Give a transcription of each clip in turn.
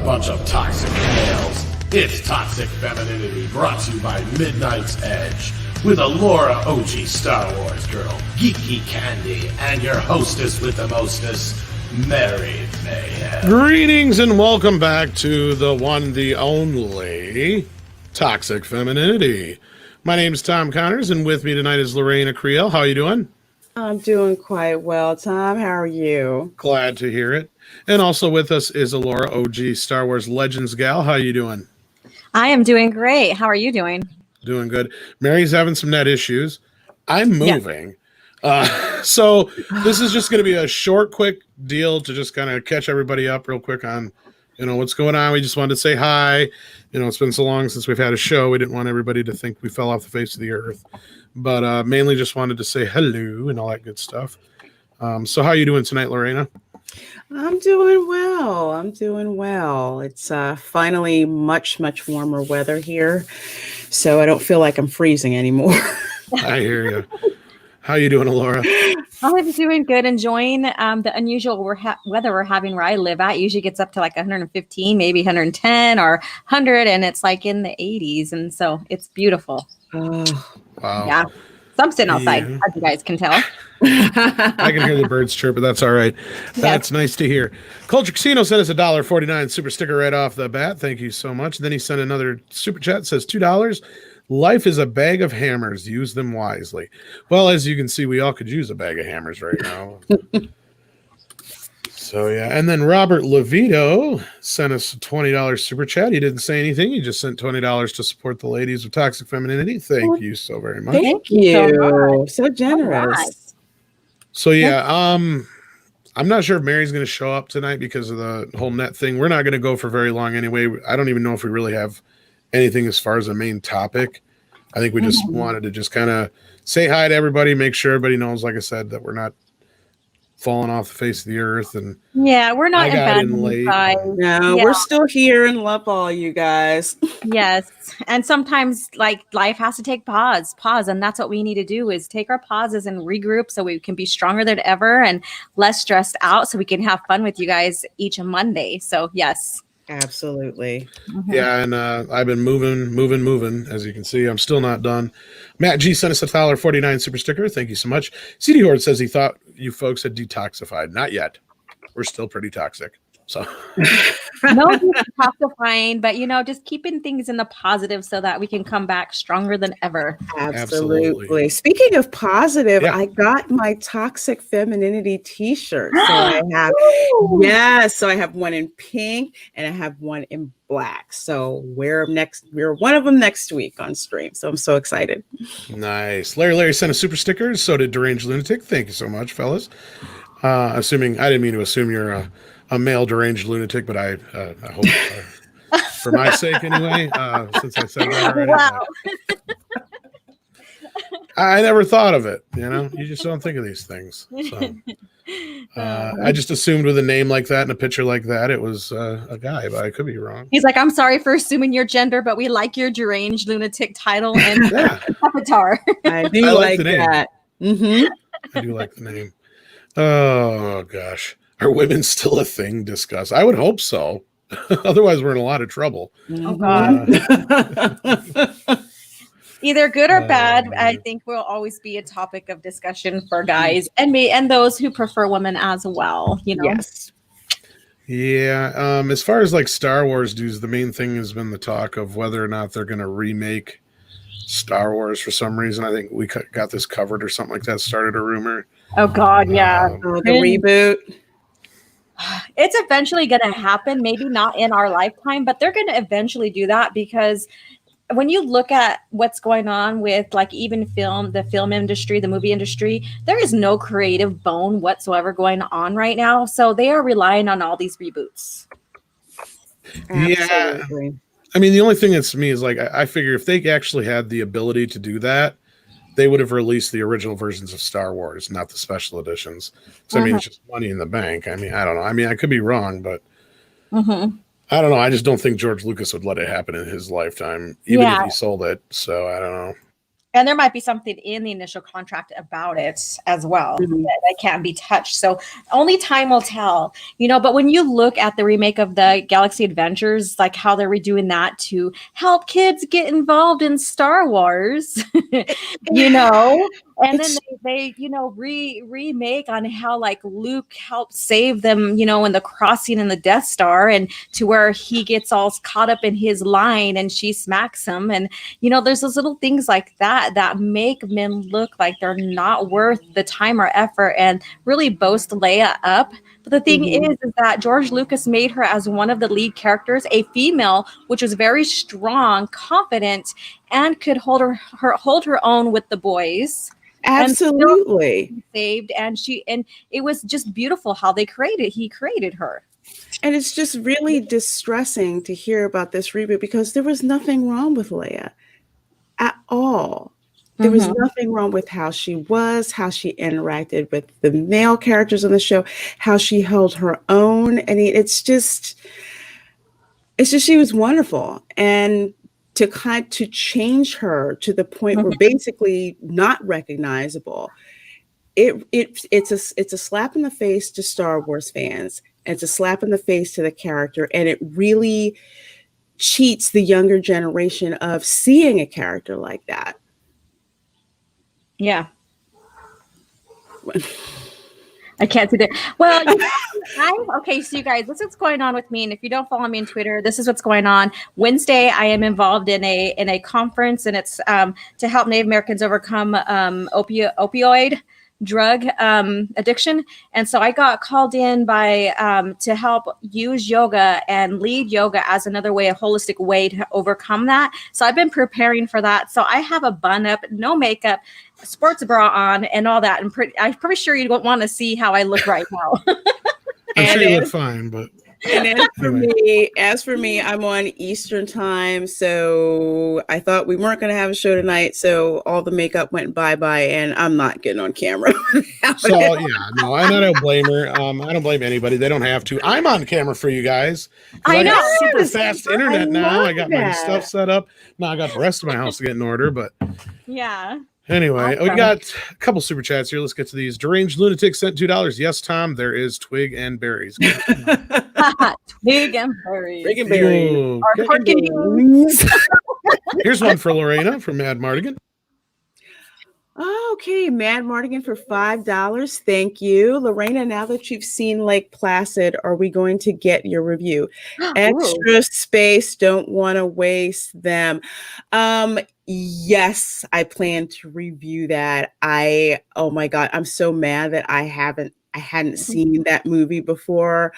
bunch of toxic males. It's Toxic Femininity, brought to you by Midnight's Edge, with Alora OG Star Wars girl, Geeky Candy, and your hostess with the mostest, Mary Mayhem. Greetings and welcome back to the one, the only Toxic Femininity. My name is Tom Connors, and with me tonight is Lorena Creel. How are you doing? I'm doing quite well, Tom. How are you? Glad to hear it. And also with us is Alora OG Star Wars Legends gal. How are you doing? I am doing great. How are you doing? Doing good. Mary's having some net issues. I'm moving. Yeah. So this is just going to be a short, quick deal to just kind of catch everybody up real quick on, what's going on. We just wanted to say hi. It's been so long since we've had a show. We didn't want everybody to think we fell off the face of the earth. But mainly just wanted to say hello and all that good stuff. So how are you doing tonight, Lorena? I'm doing well. It's finally much warmer weather here, so I don't feel like I'm freezing anymore. I hear you. How are you doing, Alora? I'm doing good. Enjoying the unusual weather we're having where I live at. It usually gets up to like 115, maybe 110 or 100, and it's like in the 80s, and so it's beautiful. Oh, wow. Yeah. So I'm sitting outside, as you guys can tell. I can hear the birds chirp, but that's all right. That's nice to hear. Culture Casino sent us $1.49 super sticker right off the bat. Thank you so much. Then he sent another super chat, says $2. Life is a bag of hammers. Use them wisely. Well, as you can see, we all could use a bag of hammers right now. So, yeah. And then Robert Levito sent us a $20 super chat. He didn't say anything. He just sent $20 to support the ladies of Toxic Femininity. Thank you so very much. Thank you. So generous. Right. So, yeah, I'm not sure if Mary's going to show up tonight because of the whole net thing. We're not going to go for very long anyway. I don't even know if we really have anything as far as a main topic. I think we just wanted to just kind of say hi to everybody, make sure everybody knows, like I said, that we're not falling off the face of the earth. And yeah, we're not abandoned late. No, we're still here and love all you guys. Yes. And sometimes like life has to take pause. And that's what we need to do is take our pauses and regroup so we can be stronger than ever and less stressed out so we can have fun with you guys each Monday. So yes. Absolutely. Yeah, and I've been moving. As you can see, I'm still not done. Matt G sent us a $1.49 super sticker. Thank you so much. CD Horde says he thought you folks had detoxified. Not yet. We're still pretty toxic. So no detoxifying, but just keeping things in the positive so that we can come back stronger than ever. Absolutely. Speaking of positive, I got my Toxic Femininity t-shirt. So I have one in pink and I have one in black. So we're one of them next week on stream. So I'm so excited. Nice. Larry sent a super sticker. So did Deranged Lunatic. Thank you so much, fellas. I didn't mean to assume you're a male deranged lunatic, but I hope for my sake anyway, since I said that already. Wow. I never thought of it. You just don't think of these things. So I just assumed with a name like that and a picture like that, it was a guy, but I could be wrong. He's like, I'm sorry for assuming your gender, but we like your deranged lunatic title and avatar. I do like that. I do like the name. Oh, gosh. Are women still a thing discussed? I would hope so. Otherwise, we're in a lot of trouble. Oh, God. Either good or bad, I think will always be a topic of discussion for guys and those who prefer women as well. Yes. Yeah. As far as like Star Wars dudes, the main thing has been the talk of whether or not they're going to remake Star Wars for some reason. I think we got this covered or something like that. Started a rumor. Oh, God. Yeah. The reboot. It's eventually going to happen. Maybe not in our lifetime, but they're going to eventually do that because when you look at what's going on with like even the film industry, the movie industry, there is no creative bone whatsoever going on right now. So they are relying on all these reboots. Yeah. I mean, the only thing that's to me is like, I figure if they actually had the ability to do that, they would have released the original versions of Star Wars, not the special editions. So, I mean, it's just money in the bank. I mean, I don't know. I mean, I could be wrong, but I don't know. I just don't think George Lucas would let it happen in his lifetime, even if he sold it. So, I don't know. And there might be something in the initial contract about it as well that can't be touched. So only time will tell, but when you look at the remake of the Galaxy Adventures, like how they're redoing that to help kids get involved in Star Wars, and then they remake on how like Luke helped save them, in the crossing in the Death Star, and to where he gets all caught up in his line and she smacks him. And, there's those little things like that make men look like they're not worth the time or effort and really boast Leia up. But the thing is that George Lucas made her as one of the lead characters, a female, which was very strong, confident, and could hold her own with the boys. Absolutely. And saved, and it was just beautiful how he created her. And it's just really distressing to hear about this reboot because there was nothing wrong with Leia at all. There was nothing wrong with how she was, how she interacted with the male characters on the show, how she held her own. I mean, it's just she was wonderful. And to change her to the point where basically not recognizable, it's a slap in the face to Star Wars fans. It's a slap in the face to the character, and it really cheats the younger generation of seeing a character like that. Yeah. I can't see that. Well, okay, so you guys, this is what's going on with me. And if you don't follow me on Twitter, this is what's going on. Wednesday, I am involved in a conference, and it's to help Native Americans overcome opioid drug addiction. And so I got called in by to help use yoga and lead yoga as another way, a holistic way to overcome that. So I've been preparing for that. So I have a bun up, no makeup, sports bra on, and all that. And I'm pretty sure you don't want to see how I look right now. I'm sure you look fine, but. And as for me, I'm on Eastern time, so I thought we weren't going to have a show tonight, so all the makeup went bye-bye, and I'm not getting on camera. So yeah, no, I don't blame her. I don't blame anybody. They don't have to. I'm on camera for you guys. I know. Got super fast internet now. I got my that. stuff set up. Now I got the rest of my house to get in order, but Yeah. anyway, Awesome. we got a couple super chats here. Let's get to these. Deranged Lunatic sent $2. Yes, Tom, there is twig and berries. Twig and berries. Ooh, Our okay. pork and beans. Here's one for Lorena from Mad Mardigan. Okay, Mad Mardigan for $5. Thank you. Lorena, now that you've seen Lake Placid, are we going to get your review? Extra space, don't want to waste them. Yes, I plan to review that. Oh my God, I'm so mad that I hadn't seen that movie before.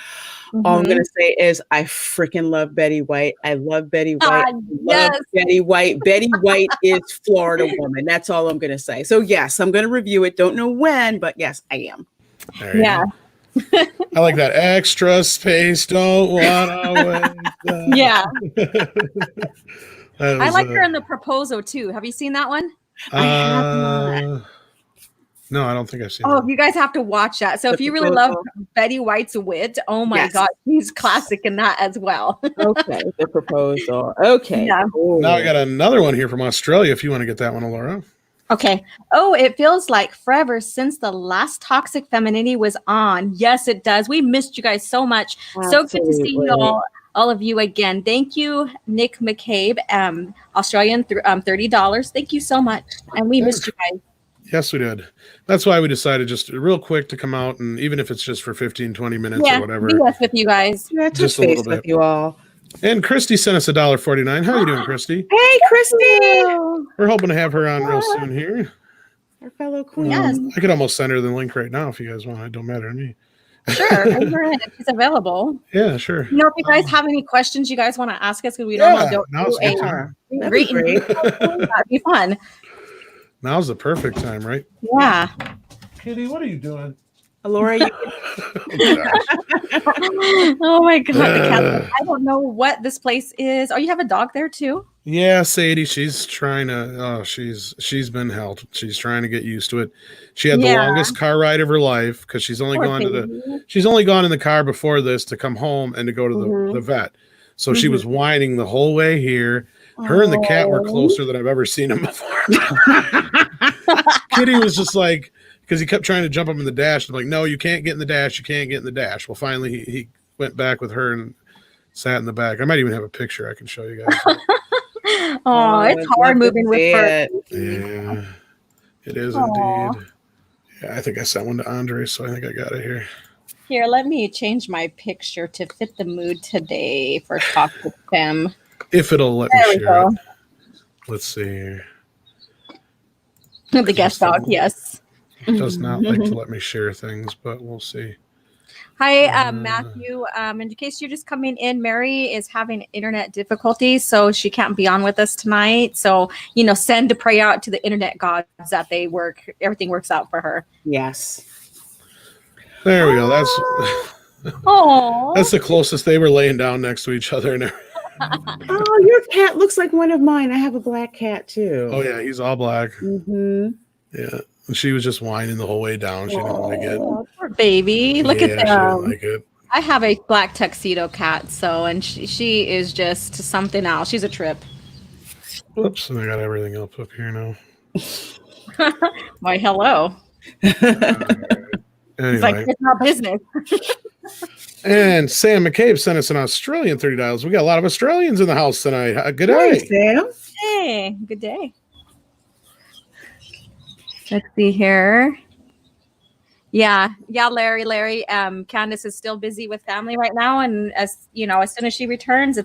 All I'm gonna say is I freaking love Betty White. I love Betty White. Yes. Betty White. Betty White is Florida woman. That's all I'm gonna say. So yes, I'm gonna review it. Don't know when, but yes, I am. Yeah. I like that. Extra space, don't wanna waste. Yeah. Was, I like her in The Proposal too. Have you seen that one? I have not. No, I don't think I've seen Oh, that. you guys have to watch that. So if you really love Betty White's wit, oh my Yes. God, she's classic in that as well. Okay, The Proposal. Okay. Yeah. Cool. Now I got another one here from Australia if you want to get that one, Laura. Okay. Oh, it feels like forever since the last Toxic Femininity was on. Yes, it does. We missed you guys so much. So good to see you all of you again. Thank you, Nick McCabe, Australian, $30. Thank you so much. And we missed you guys. Yes, we did. That's why we decided just real quick to come out, and even if it's just for 15, 20 minutes or whatever. Be us with you guys. Yeah, Just touch a little base bit. with you all. And Christy sent us $1.49. How are you doing, Christy? Hey, Christy, We're hoping to have her on real soon here. our fellow queen. Yes. I could almost send her the link right now if you guys want. It don't matter to me. Sure. If she's available. Yeah, sure. If you guys have any questions you guys want to ask us, because we normally don't now's do a good time. That'd be great. That'd be fun. Now's the perfect time, right? Yeah. Kitty, what are you doing? Laura, you Oh my God. The cat. I don't know what this place is. Oh, you have a dog there too? Yeah, Sadie, she's trying to she's been held. She's trying to get used to it. She had the longest car ride of her life because she's only gone in the car before this to come home and to go to the vet. So she was whining the whole way here. Her and the cat were closer than I've ever seen them before. Kitty was just like, because he kept trying to jump up in the dash. I'm like, no, you can't get in the dash. You can't get in the dash. Well, finally, he went back with her and sat in the back. I might even have a picture I can show you guys. Oh, it's hard moving with fur. Yeah, it is Aww. indeed. Yeah, I think I sent one to Andre, so I think I got it here. Here, let me change my picture to fit the mood today for Talk with Fem. If it'll let me share it. Let's see here. The guest dog, yes. It does not like to let me share things, but we'll see. Hi, Matthew. In case you're just coming in, Mary is having internet difficulties, so she can't be on with us tonight. So, send a prayer out to the internet gods that everything works out for her. Yes. There we go. That's the closest they were laying down next to each other. And oh, your cat looks like one of mine. I have a black cat too. Oh yeah, he's all black. Mm-hmm. Yeah, and she was just whining the whole way down. She didn't like it. Poor baby, look at them. She didn't like it. I have a black tuxedo cat, and she is just something else. She's a trip. Whoops, and I got everything else up here now. Why, hello. Anyway. It's like, it's not business. And Sam McCabe sent us an Australian $30. We got a lot of Australians in the house tonight. Good Hey, day, Sam. Hey, good day. Let's see here. Yeah, Larry. Candace is still busy with family right now, and as soon as she returns,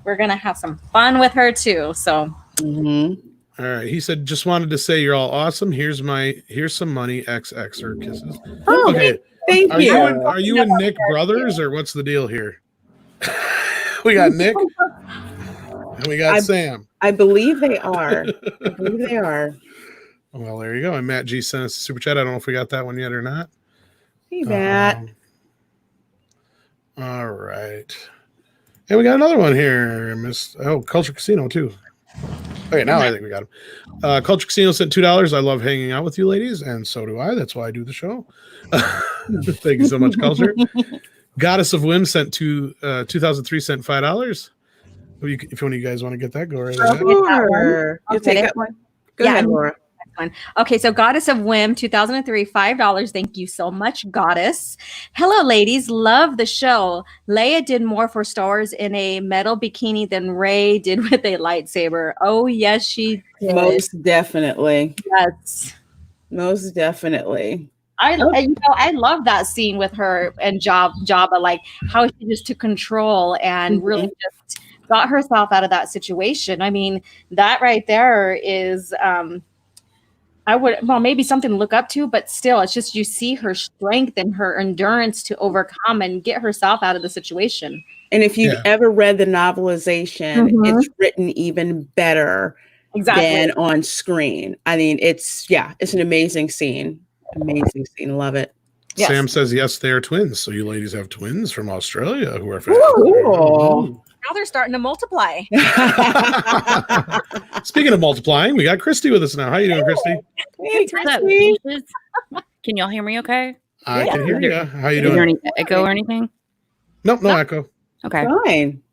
we're gonna have some fun with her too. So. Mm-hmm. All right. He said, just wanted to say you're all awesome. Here's some money. XX or kisses. Oh, okay. Thank you. Are you and Nick brothers, or what's the deal here? We got Nick and we got Sam. I believe they are. Well, there you go. And Matt G sent us a super chat. I don't know if we got that one yet or not. Hey, Matt. All right. And we got another one here. Culture Casino too. Okay, now I think we got him. Culture Casino sent $2. I love hanging out with you ladies, and so do I. That's why I do the show. Thank you so much, Culture. Goddess of Whim sent 2003 sent $5. If one of you guys want to get that, go right ahead. Sure. You'll take that one. Go ahead, Laura. Okay, so Goddess of Whim 2003 $5. Thank you so much, Goddess. Hello, ladies. Love the show. Leia did more for Star Wars in a metal bikini than Rey did with a lightsaber. Oh yes, she did. Most definitely. Yes, most definitely. I love that scene with her and Jabba, like how she just took control and really just got herself out of that situation. I mean, that right there is maybe something to look up to, but still, it's just you see her strength and her endurance to overcome and get herself out of the situation. And if you've ever read the novelization, it's written even better than on screen. I mean, it's an amazing scene. Amazing scene. Love it. Yes. Sam says, yes, they are twins. So you ladies have twins from Australia who are fans. Now they're starting to multiply. Speaking of multiplying, we got Christy with us now. How you doing, Christy? Hey, Christy. Can y'all hear me okay? I can hear you. How you doing? Is there any echo or anything? Nope, no echo. Okay. Fine.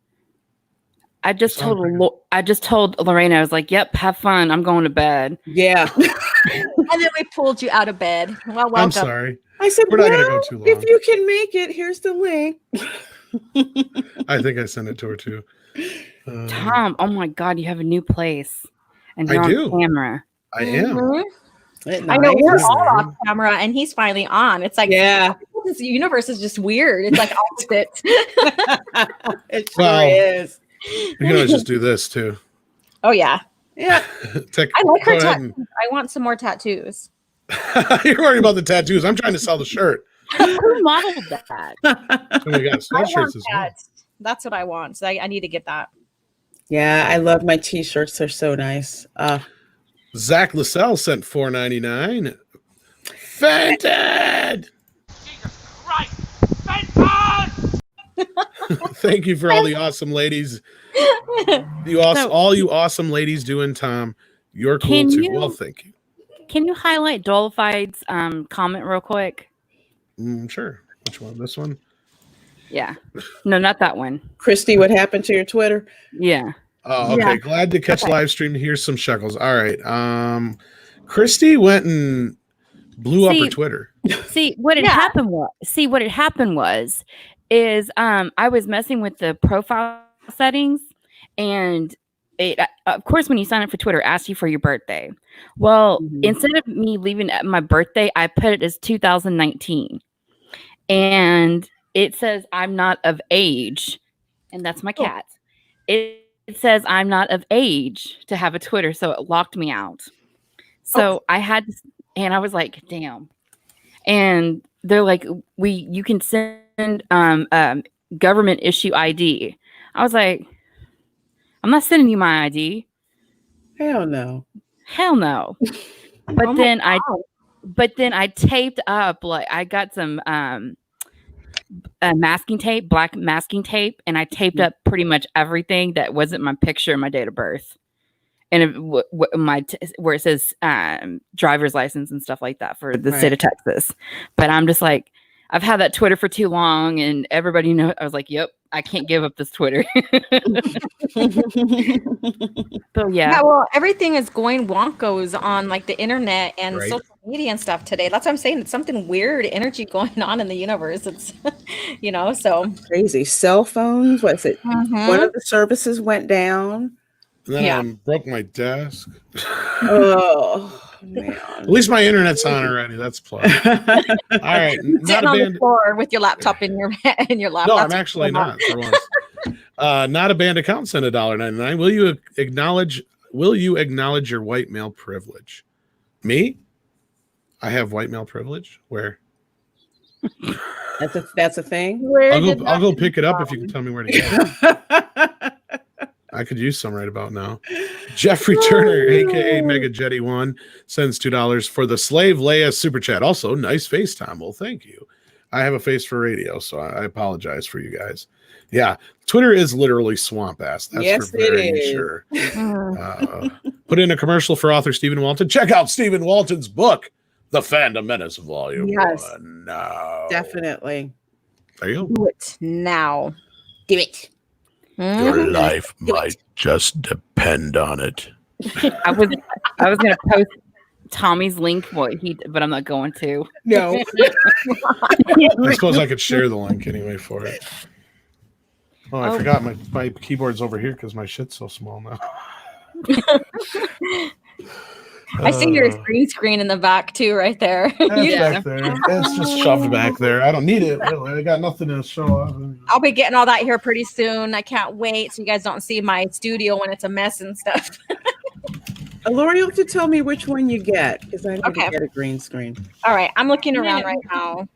I just told Lorena, I was like, yep, have fun. I'm going to bed. Yeah. And then we pulled you out of bed. Well, welcome. I'm sorry. I said, we're not going to go too long. If you can make it, here's the link. I think I sent it to her too. Tom, oh my God, you have a new place. And you're on camera. I am. I know we're all off camera and he's finally on. It's like, this universe is just weird. It's like opposite. It sure is. You can always just do this too. Oh yeah. Yeah. I like her tattoos. I want some more tattoos. You're worried about the tattoos. I'm trying to sell the shirt. Who modeled that? So we got sweatshirts as well. That's what I want. So I need to get that. Yeah, I love my t-shirts. They're so nice. Zach LaSalle sent $4.99. Fented! Jesus Christ! Fented! Thank you for all the awesome ladies. All you awesome ladies doing Tom. You're cool too. Well, thank you. Can you highlight Dolified's comment real quick? Sure. Which one? This one? Yeah. No, not that one. Christy, what happened to your Twitter? Yeah. Oh, okay. Yeah. Glad to catch Okay. live stream. Here's some shekels. All right. Christy went and blew up her See, Twitter. See what had Yeah. happened was is I was messing with the profile settings, and it of course when you sign up for Twitter it asks you for your birthday. Well, instead of me leaving at my birthday, I put it as 2019, and it says I'm not of age, and that's my cat. It says I'm not of age to have a Twitter, so it locked me out. So I had to, and I was like, damn. And they're like, you can send government issue ID. I was like, I'm not sending you my ID. Hell no. Hell no. But then I taped up, like I got some masking tape, black masking tape, and I taped up pretty much everything that wasn't my picture and my date of birth. And where it says driver's license and stuff like that for the state of Texas. But I'm just like, I've had that Twitter for too long, and everybody knows. I was like, yep, I can't give up this Twitter. So yeah. Well, everything is going wonkos on like the internet and Right. social media and stuff today. That's what I'm saying. It's something weird energy going on in the universe. It's, so Crazy. Cell phones. What's it? Mhm. One of the services went down. And then Yeah. I broke my desk. Oh man. At least my internet's on already. That's a plus. All right. Not sitting on the abandoned. floor with your laptop in your lap. No, That's I'm actually what's not for once. Not a band account sent $1.99. Will you acknowledge your white male privilege? Me? I have white male privilege? Where? That's a thing. Where I'll go pick it up if you can tell me where to get it. That's I could use some right about now. Jeffrey Turner, aka Mega Jetty One, sends $2 for the Slave Leia super chat. Also, nice face, Tom. Well, thank you. I have a face for radio, so I apologize for you guys. Yeah, Twitter is literally swamp ass. That's Yes, for it very is. sure. Put in a commercial for author Stephen Walton. Check out Stephen Walton's book, The Phantom Menace, Volume Yes. 1. No. definitely. There you go. Do it now. Do it. Your life might just depend on it. I was gonna post Tommy's link, but I'm not going to. No. I suppose I could share the link anyway for it. Oh, I forgot my keyboard's over here because my shit's so small now. I see your green screen in the back too, right there. That's back there. It's just shoved back there. I don't need it. Really. I got nothing to show off. I'll be getting all that here pretty soon. I can't wait so you guys don't see my studio when it's a mess and stuff. Lori, you have to tell me which one you get because I need Okay. to get a green screen. All right, I'm looking around right now.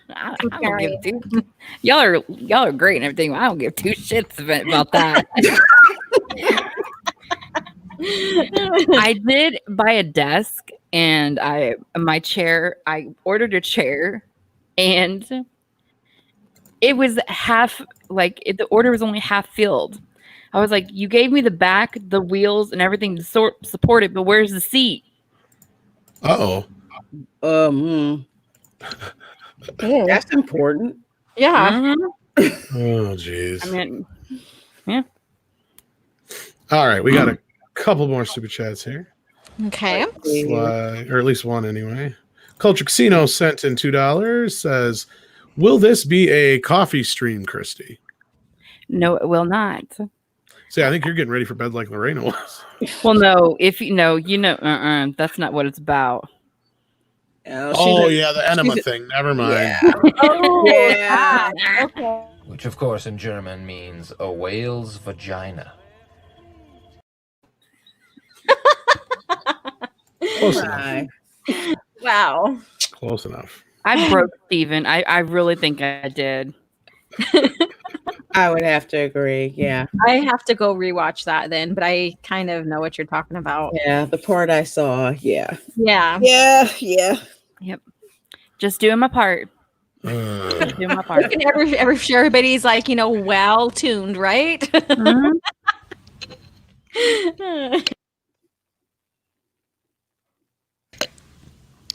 I don't give two. Y'all are great and everything. I don't give two shits about that. I did buy a desk and I ordered a chair and it was the order was only half filled. I was like, you gave me the back, the wheels and everything to support it, but where's the seat? Uh-oh. That's important. Yeah. Oh, jeez. I mean, yeah. All right, we got a couple more super chats here. Okay. Or at least one anyway. Culture Casino sent in $2, says, will this be a coffee stream, Christy? No, it will not. See, I think you're getting ready for bed like Lorena was. Well, no, if you know, that's not what it's about. Oh, yeah, the enema thing. Never mind. Yeah. Oh, Yeah. Okay. Which, of course, in German means a whale's vagina. Close enough. Hi. Wow. Close enough. I broke Steven. I really think I did. I would have to agree. Yeah. I have to go rewatch that then, but I kind of know what you're talking about. Yeah. The part I saw. Yeah. Yeah. Yeah. Yeah. Yep. Just doing my part. Uh, Doing my part. And everybody's like, well tuned, right? Mhm.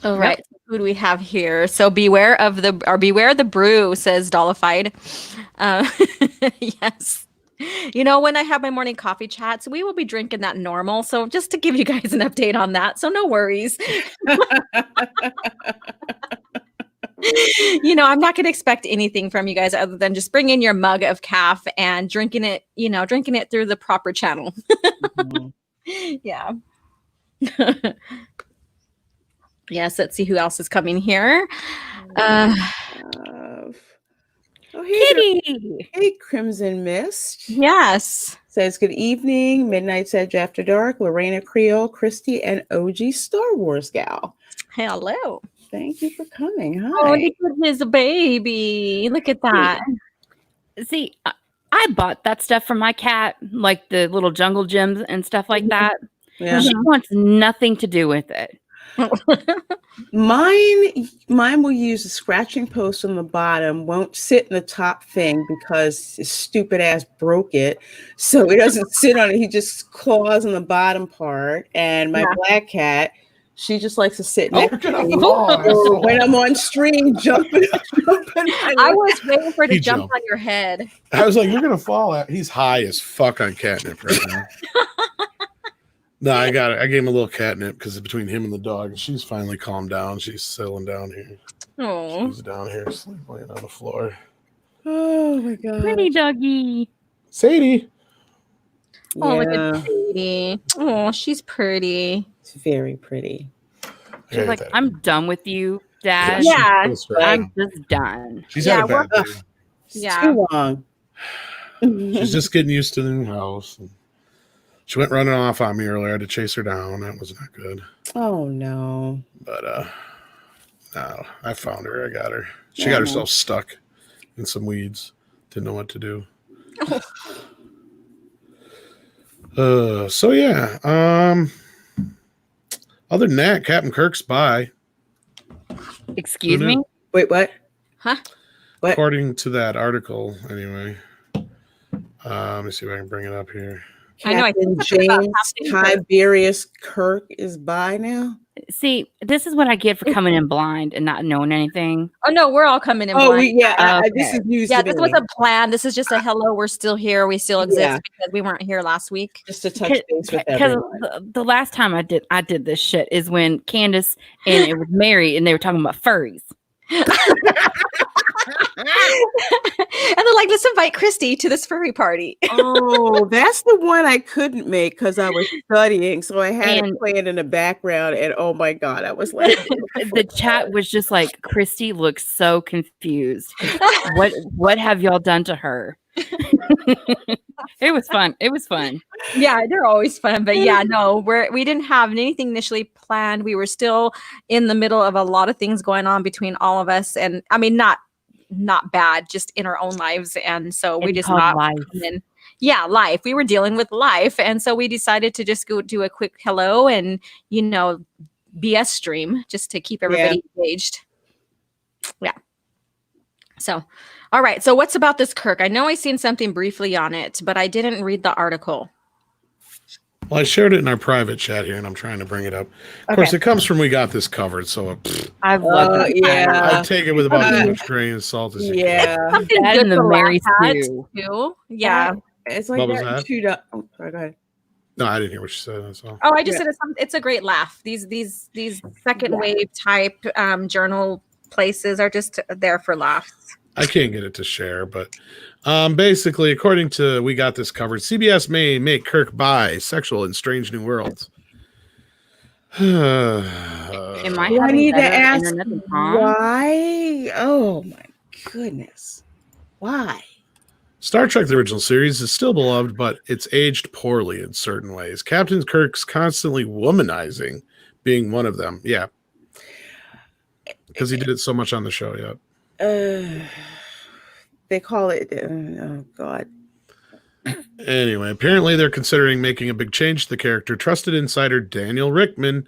All right. Who do we have here? So beware the brew, says Dollified. Yes. When I have my morning coffee chats, we will be drinking that normal. So just to give you guys an update on that. So no worries. I'm not going to expect anything from you guys other than just bring in your mug of caf and drinking it through the proper channel. Mhm. Yeah. Yes, let's see who else is coming here. Oh, Kitty. hey, Crimson Mist. Yes. Says, good evening, Midnight's Edge After Dark, Lorena Creole, Christy, and OG Star Wars gal. Hello. Thank you for coming. Hi. Oh, look at his baby. Look at that. See, I bought that stuff for my cat, like the little jungle gyms and stuff like that. Yeah. She wants nothing to do with it. Mine will use the scratching post on the bottom, won't sit in the top thing because his stupid ass broke it. So he doesn't sit on it. He just claws on the bottom part. And my black cat, she just likes to sit next to me. So when I'm on stream, jumping. I was waiting for it to jump on your head. I was like, you're going to fall. He's high as fuck on catnip right now. No, I got it. I gave him a little catnip because it's between him and the dog. And she's finally calmed down. She's settling down here. Oh, she's down here sleeping on the floor. Oh my god, pretty doggy, Sadie. Oh, look at Sadie. Oh, she's pretty. It's very pretty. She's like, I'm done with you, Dad. Yeah, I'm just done. She's had a bad day. Yeah, too long. She's just getting used to the new house. She went running off on me earlier. I had to chase her down. That was not good. Oh no. But no, I found her. I got her. She got herself stuck in some weeds. Didn't know what to do. So yeah. Other than that, Captain Kirk's by. Excuse me? Wait, what? Huh? What? According to that article, anyway. Let me see if I can bring it up here. I know. I Captain think James Tiberius Kirk is by now. See, this is what I get for coming in blind and not knowing anything. Oh no, we're all coming in blind. This is news. Yeah, this was a plan. This is just a hello. We're still here. We still exist because we weren't here last week. Just to touch base with everyone. The last time I did this shit is when Candace and it was Mary and they were talking about furries. And they're like, let's invite Christy to this furry party. Oh, that's the one I couldn't make because I was studying. So I had it playing in the background. And oh my God, I was like, the chat was just like, Christy looks so confused. What have y'all done to her? It was fun. It was fun. Yeah, they're always fun. But yeah, no, we didn't have anything initially planned. We were still in the middle of a lot of things going on between all of us. And I mean, not bad, just in our own lives. And so we just not life. Life. We were dealing with life. And so we decided to just go do a quick hello and, BS stream just to keep everybody engaged. Yeah. So, all right. So what's about this Kirk? I know I seen something briefly on it, but I didn't read the article. Well, I shared it in our private chat here, and I'm trying to bring it up. Of course, it comes from We Got This Covered, so I've loved it. I take it with about as much grain of salt as you can. That and the Mary stew. Yeah. It's like that chewed up. Oh, sorry, go ahead. No, I didn't hear what you said. That's all. Oh, I just said it's a great laugh. These second wave type journal places are just there for laughs. I can't get it to share, but basically, according to We Got This Covered, CBS may make Kirk bisexual in Strange New Worlds. I need to ask why? Oh my goodness. Why? Star Trek, the original series, is still beloved, but it's aged poorly in certain ways. Captain Kirk's constantly womanizing being one of them. Yeah. Because he did it so much on the show, They call it, oh God. Anyway, apparently they're considering making a big change to the character. Trusted insider Daniel Richman,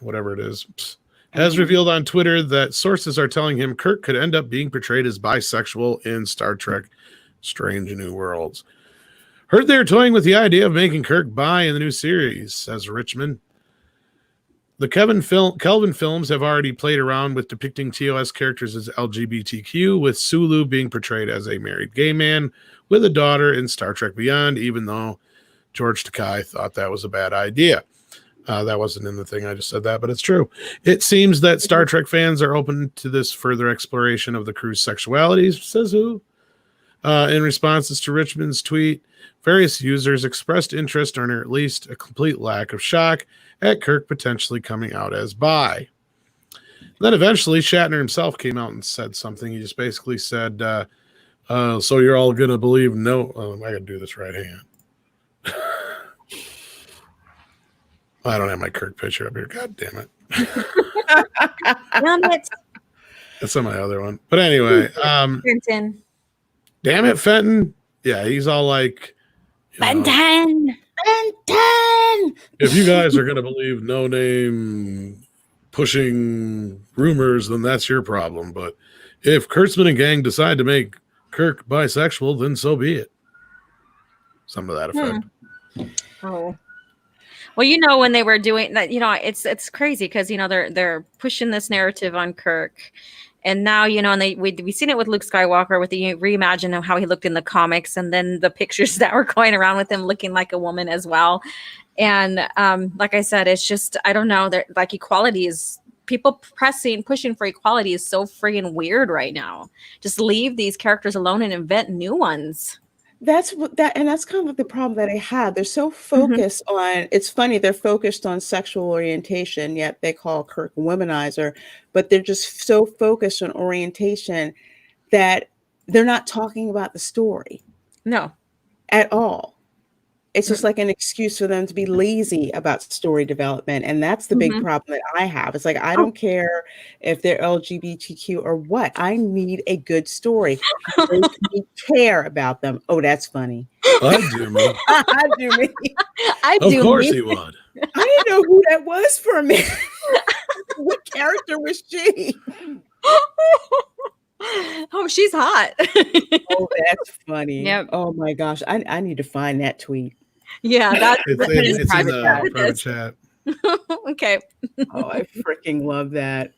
whatever it is, has revealed on Twitter that sources are telling him Kirk could end up being portrayed as bisexual in Star Trek Strange New Worlds. Heard they're toying with the idea of making Kirk bi in the new series, says Richman. The Kelvin films have already played around with depicting TOS characters as LGBTQ, with Sulu being portrayed as a married gay man with a daughter in Star Trek Beyond, even though George Takei thought that was a bad idea. That wasn't in the thing. I just said that, but it's true. It seems that Star Trek fans are open to this further exploration of the crew's sexualities, says who? In responses to Richmond's tweet, various users expressed interest or at least a complete lack of shock at Kirk potentially coming out as bi. Then eventually Shatner himself came out and said something. He just basically said, so you're all going to believe no. I got to do this right hand. I don't have my Kirk picture up here. God damn it. Damn it. That's on my other one. But anyway, Fenton. Damn it, Fenton. Yeah, he's all like, Fenton. if you guys are going to believe No Name pushing rumors, then that's your problem. But if Kurtzman and gang decide to make Kirk bisexual, then so be it. Something to that effect. Oh. Well, when they were doing that, it's crazy because they're pushing this narrative on Kirk, and now and we've seen it with Luke Skywalker with the reimagine of how he looked in the comics, and then the pictures that were going around with him looking like a woman as well. And like I said, it's just I don't know. Like equality is people pushing for equality is so friggin' weird right now. Just leave these characters alone and invent new ones. That's kind of the problem that I have. They're so focused on, it's funny, they're focused on sexual orientation, yet they call Kirk a womanizer, but they're just so focused on orientation that they're not talking about the story. No. At all. It's just like an excuse for them to be lazy about story development. And that's the big problem that I have. It's like, I don't care if they're LGBTQ or what. I need a good story. I care about them. Oh, that's funny. I do me. I do me. Of course he would. I didn't know who that was for a minute. What character was she? Oh, she's hot. Oh, that's funny. Yep. Oh my gosh. I need to find that tweet. Yeah, it's in the private chat. Okay. Oh, I freaking love that.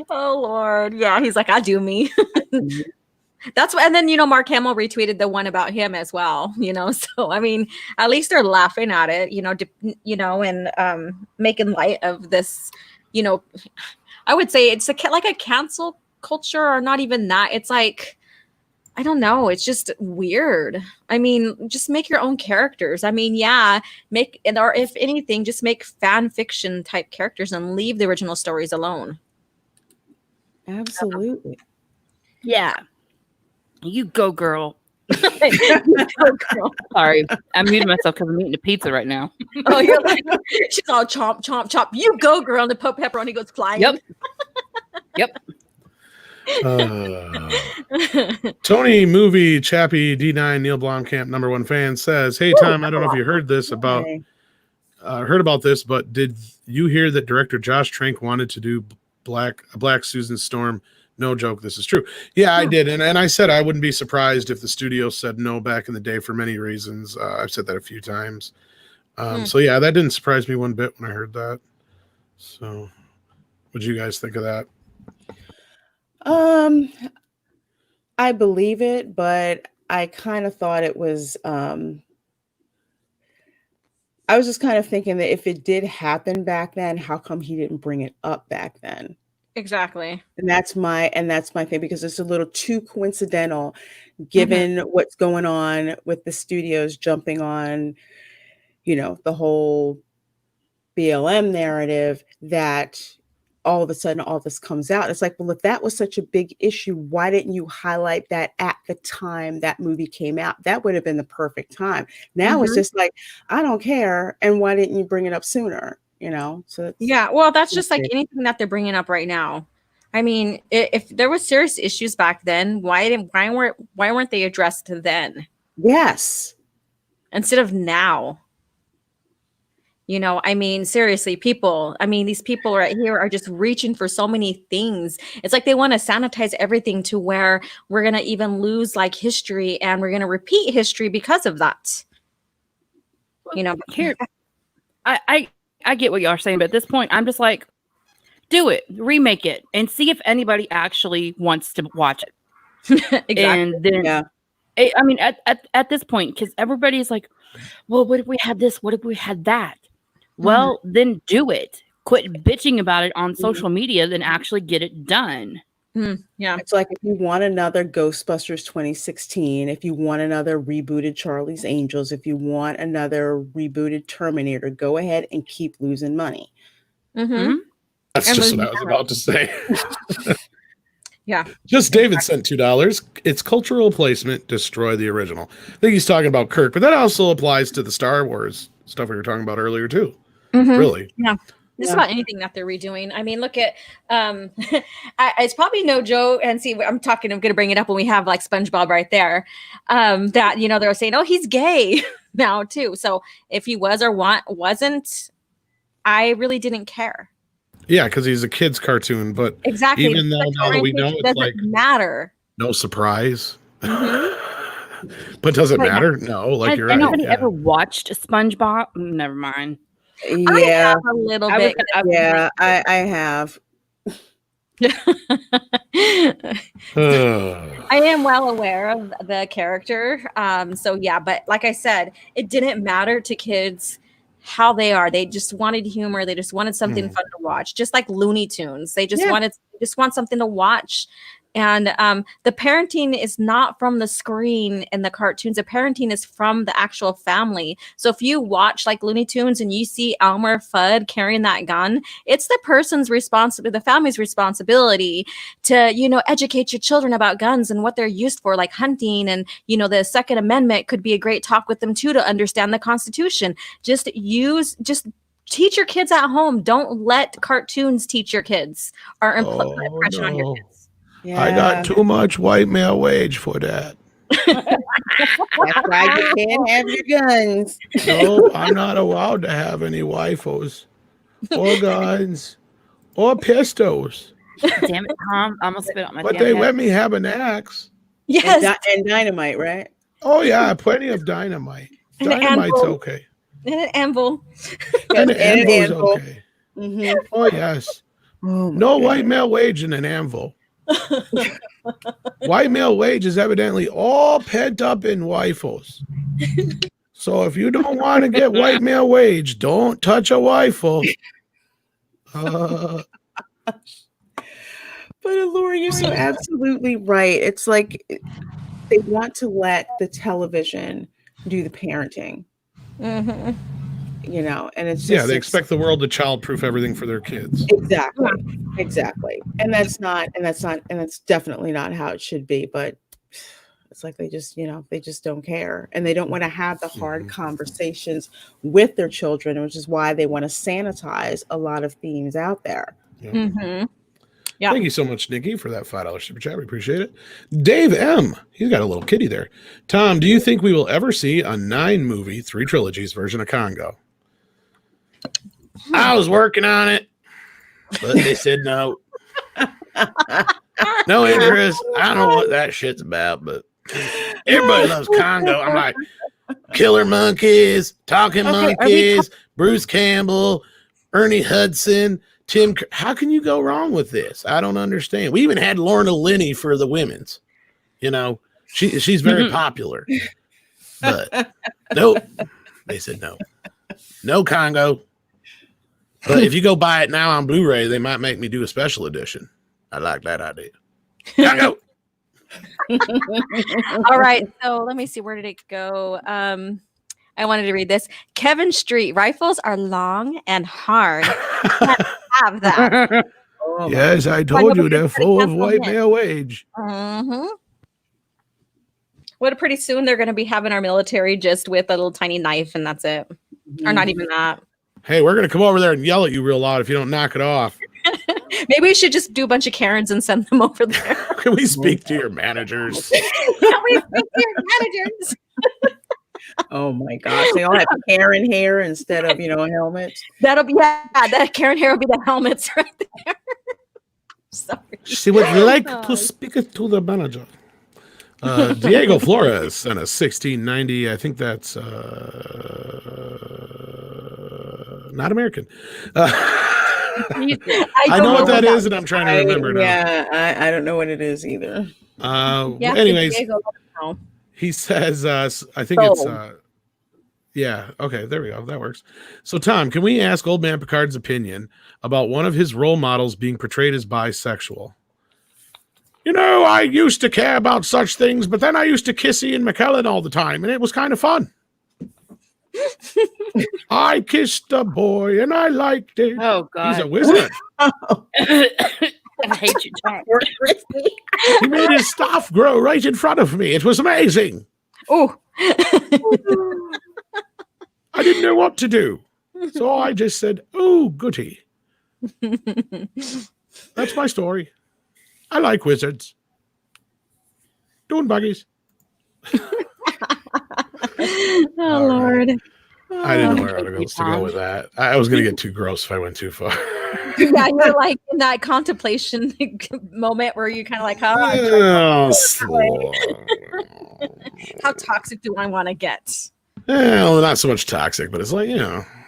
Oh Lord. Yeah, he's like, I do me. That's what, and then Mark Hamill retweeted the one about him as well. So I mean, at least they're laughing at it, and making light of this. I would say it's like a cancel culture, or not even that. It's like, I don't know. It's just weird. I mean, just make your own characters. I mean, yeah, or if anything, just make fan fiction type characters and leave the original stories alone. Absolutely. Yeah. You go, girl. Oh, girl. Sorry. I'm muting myself because I'm eating a pizza right now. Oh, you're like, she's all chomp, chomp, chomp. You go, girl. And the pepperoni goes flying. Yep. Tony Movie Chappie D9 Neil Blomkamp #1 fan says, "Hey Tom, I don't know if you heard about this, but did you hear that director Josh Trank wanted to do a Black Susan Storm? No joke, this is true." Yeah, I did, and I said I wouldn't be surprised if the studio said no back in the day for many reasons. I've said that a few times. So yeah, that didn't surprise me one bit when I heard that. So, what'd you guys think of that? I believe it, but I kind of thought it was I was just kind of thinking that if it did happen back then, how come he didn't bring it up back then? Exactly. And that's my thing, because it's a little too coincidental given what's going on with the studios jumping on, the whole BLM narrative, that all of a sudden all this comes out. It's like, well, if that was such a big issue, why didn't you highlight that at the time that movie came out? That would have been the perfect time. Now it's just like, I don't care. And why didn't you bring it up sooner? So yeah, well, that's just like anything that they're bringing up right now. I mean, if there was serious issues back then, why weren't they addressed then? Yes. Instead of now. I mean, seriously, these people right here are just reaching for so many things. It's like they want to sanitize everything to where we're going to even lose like history, and we're going to repeat history because of that. Here, I I get what y'all are saying, but at this point, I'm just like, do it, remake it, and see if anybody actually wants to watch it. Exactly. And then, Yeah. I mean, at this point, because everybody's like, well, what if we had this? What if we had that? Well, then do it. Quit bitching about it on social media, then actually get it done. Yeah. It's like if you want another Ghostbusters 2016, if you want another rebooted Charlie's Angels, if you want another rebooted Terminator, go ahead and keep losing money. That's And just losing what I was about to say. Yeah. Just David sent $2. It's cultural placement. Destroy the original. I think he's talking about Kirk, but that also applies to the Star Wars stuff we were talking about earlier too. Really? Yeah. Just about anything that they're redoing. I mean, look at it's probably no joke. And see, I'm going to bring it up when we have like SpongeBob right there. That they're saying, oh, he's gay now too. So if he was or wasn't, I really didn't care. Yeah, because he's a kid's cartoon, but Exactly. even though now that we know it it's doesn't matter. no surprise. But does it matter? No, like you're right. Anybody ever watched SpongeBob? Never mind. Yeah. I have a little bit. I have. I am well aware of the character. So yeah, but like I said, it didn't matter to kids how they are. They just wanted humor. They just wanted something fun to watch, just like Looney Tunes. They just want something to watch. And the parenting is not from the screen in the cartoons. The parenting is from the actual family. So if you watch like Looney Tunes and you see Elmer Fudd carrying that gun, it's the person's responsibility, the family's responsibility to, educate your children about guns and what they're used for, like hunting. And, the Second Amendment could be a great talk with them too, to understand the Constitution. Just teach your kids at home. Don't let cartoons teach your kids or put pressure on your kids. Yeah. I got too much white male wage for that. That's why you can't have your guns. No, I'm not allowed to have any waifus or guns or pistols. Damn it, Tom. I almost spit on my But damn they head. let me have an axe. Yes. And dynamite, right? Oh, yeah, plenty of dynamite. And an Dynamite's anvil. okay. And an anvil. And an anvil's anvil. okay. Mm-hmm. Oh, yes. Oh, No white male wage in an anvil. White male wage is evidently all pent up in waifus. So if you don't want to get white male wage, don't touch a waifu. But Laura, you're so absolutely right. It's like they want to let the television do the parenting. And it's just, they expect the world to childproof everything for their kids. Exactly. And that's definitely not how it should be. But it's like they just don't care, and they don't want to have the hard conversations with their children, which is why they want to sanitize a lot of themes out there. Yeah. Thank you so much, Nikki, for that $5 super chat. We appreciate it. Dave M. He's got a little kitty there. Tom, do you think we will ever see a 9-movie, 3 trilogies version of Congo? I was working on it, but they said no. No interest. I don't know what that shit's about, but everybody loves Congo. I'm like, killer monkeys, talking monkeys, Bruce Campbell, Ernie Hudson, Tim. How can you go wrong with this? I don't understand. We even had Lorna Linney for the women's. She's very popular, but nope. They said no. No Congo. But if you go buy it now on Blu-ray, they might make me do a special edition. I like that idea. Congo. All right. So let me see. Where did it go? I wanted to read this. Kevin Street, rifles are long and hard. Can't have that. Yes, I told you they're full of white male wage. What pretty soon they're going to be having our military just with a little tiny knife, and that's it. Or not even that. Hey, we're going to come over there and yell at you real loud if you don't knock it off. Maybe we should just do a bunch of Karens and send them over there. Can we speak to your managers? Can we speak to your managers? Oh my gosh, they all have Karen hair instead of helmets. That'll be that Karen hair will be the helmets right there. Sorry. She would like to speak it to the manager. Diego Flores sent a 1690. I think that's no, not American. I know don't what that know is, and I'm trying to remember now. Yeah, I don't know what it is either. Yeah, Anyways, Diego, let us know. he says, I think it's, yeah, okay, there we go. That works. So, Tom, can we ask Old Man Picard's opinion about one of his role models being portrayed as bisexual? You know, I used to care about such things, but then I used to kiss Ian McKellen all the time, and it was kind of fun. I kissed a boy, and I liked it. Oh, God. He's a wizard. I hate you, Tom. He made his staff grow right in front of me. It was amazing. Oh, I didn't know what to do. So I just said, oh, goody. That's my story. I like wizards. Doing buggies. oh Lord. I didn't know where I was to go with that. I was going to get too gross if I went too far. Yeah, you're like in that contemplation moment where you kind of like, how toxic do I want to get? Well, not so much toxic, but it's like,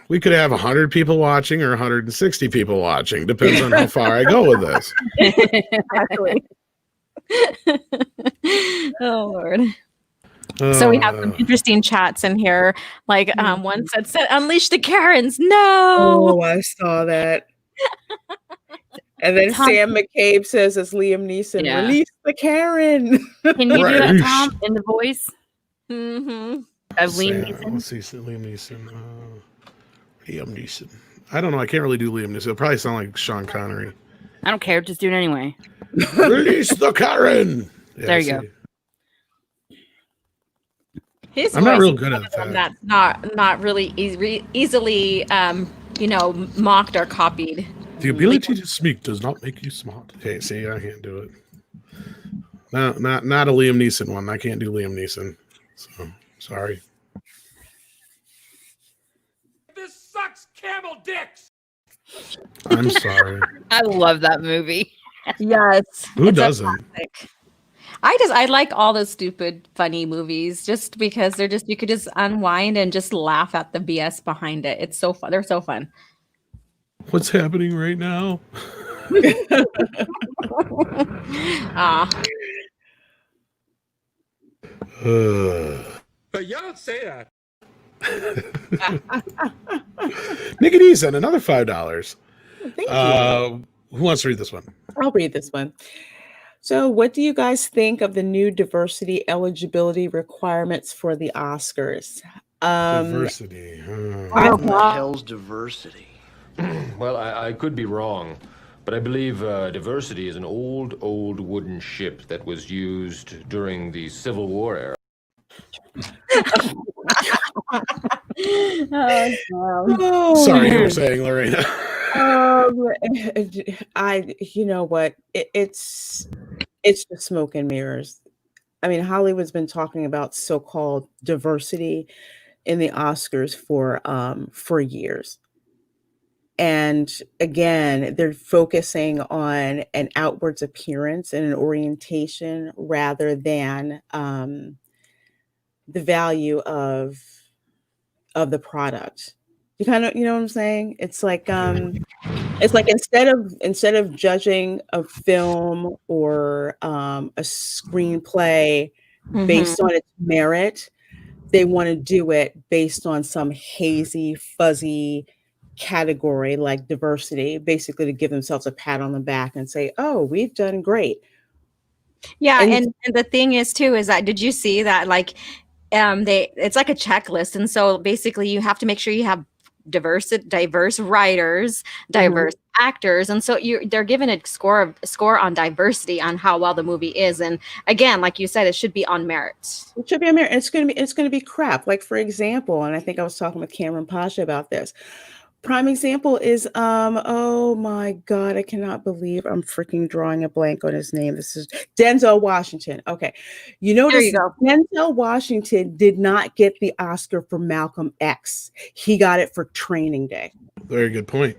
we could have 100 people watching or 160 people watching. Depends on how far I go with this. Exactly. Oh, Lord. So we have some interesting chats in here. Like one said, unleash the Karens. No. Oh, I saw that. And then Sam McCabe says, as Liam Neeson, release the Karen. Can you do that, Tom, in the voice? Mm-hmm. Of Liam Neeson? Let's see, Liam Neeson. Liam Neeson. I don't know. I can't really do Liam Neeson. It'll probably sound like Sean Connery. I don't care. Just do it anyway. Release the Karen. Yeah, there you go. His I'm not real good at that. That's not really easily mocked or copied. The ability to speak does not make you smart. Hey, see, I can't do it. No, not a Liam Neeson one. I can't do Liam Neeson. So sorry. This sucks camel dicks. I'm sorry. I love that movie. Yes. Who doesn't? I like all those stupid, funny movies just because you could just unwind and just laugh at the BS behind it. It's so fun. They're so fun. What's happening right now? But you don't say that. Nick and Ethan, another $5. Thank you. Who wants to read this one? I'll read this one. So, what do you guys think of the new diversity eligibility requirements for the Oscars? Diversity. What the hell's diversity? Well, I could be wrong, but I believe diversity is an old wooden ship that was used during the Civil War era. Sorry, you were saying, Lorena. You know what? It's just smoke and mirrors. I mean, Hollywood's been talking about so-called diversity in the Oscars for years. And again, they're focusing on an outwards appearance and an orientation rather than the value of the product. You know what I'm saying? It's like instead of judging a film or a screenplay based on its merit, they want to do it based on some hazy, fuzzy category like diversity, basically to give themselves a pat on the back and say, "Oh, we've done great." Yeah, and the thing is too is that, did you see that it's like a checklist, and so basically you have to make sure you have diverse writers, diverse actors, and so they're given a score on diversity on how well the movie is. And again, like you said, it should be on merit. It should be on merit. It's going to be crap. Like, for example, and I think I was talking with Cameron Pasha about this. Prime example is oh my God, I cannot believe I'm freaking drawing a blank on his name. This is Denzel Washington. Okay. You notice Denzel Washington did not get the Oscar for Malcolm X. He got it for Training Day. Very good point.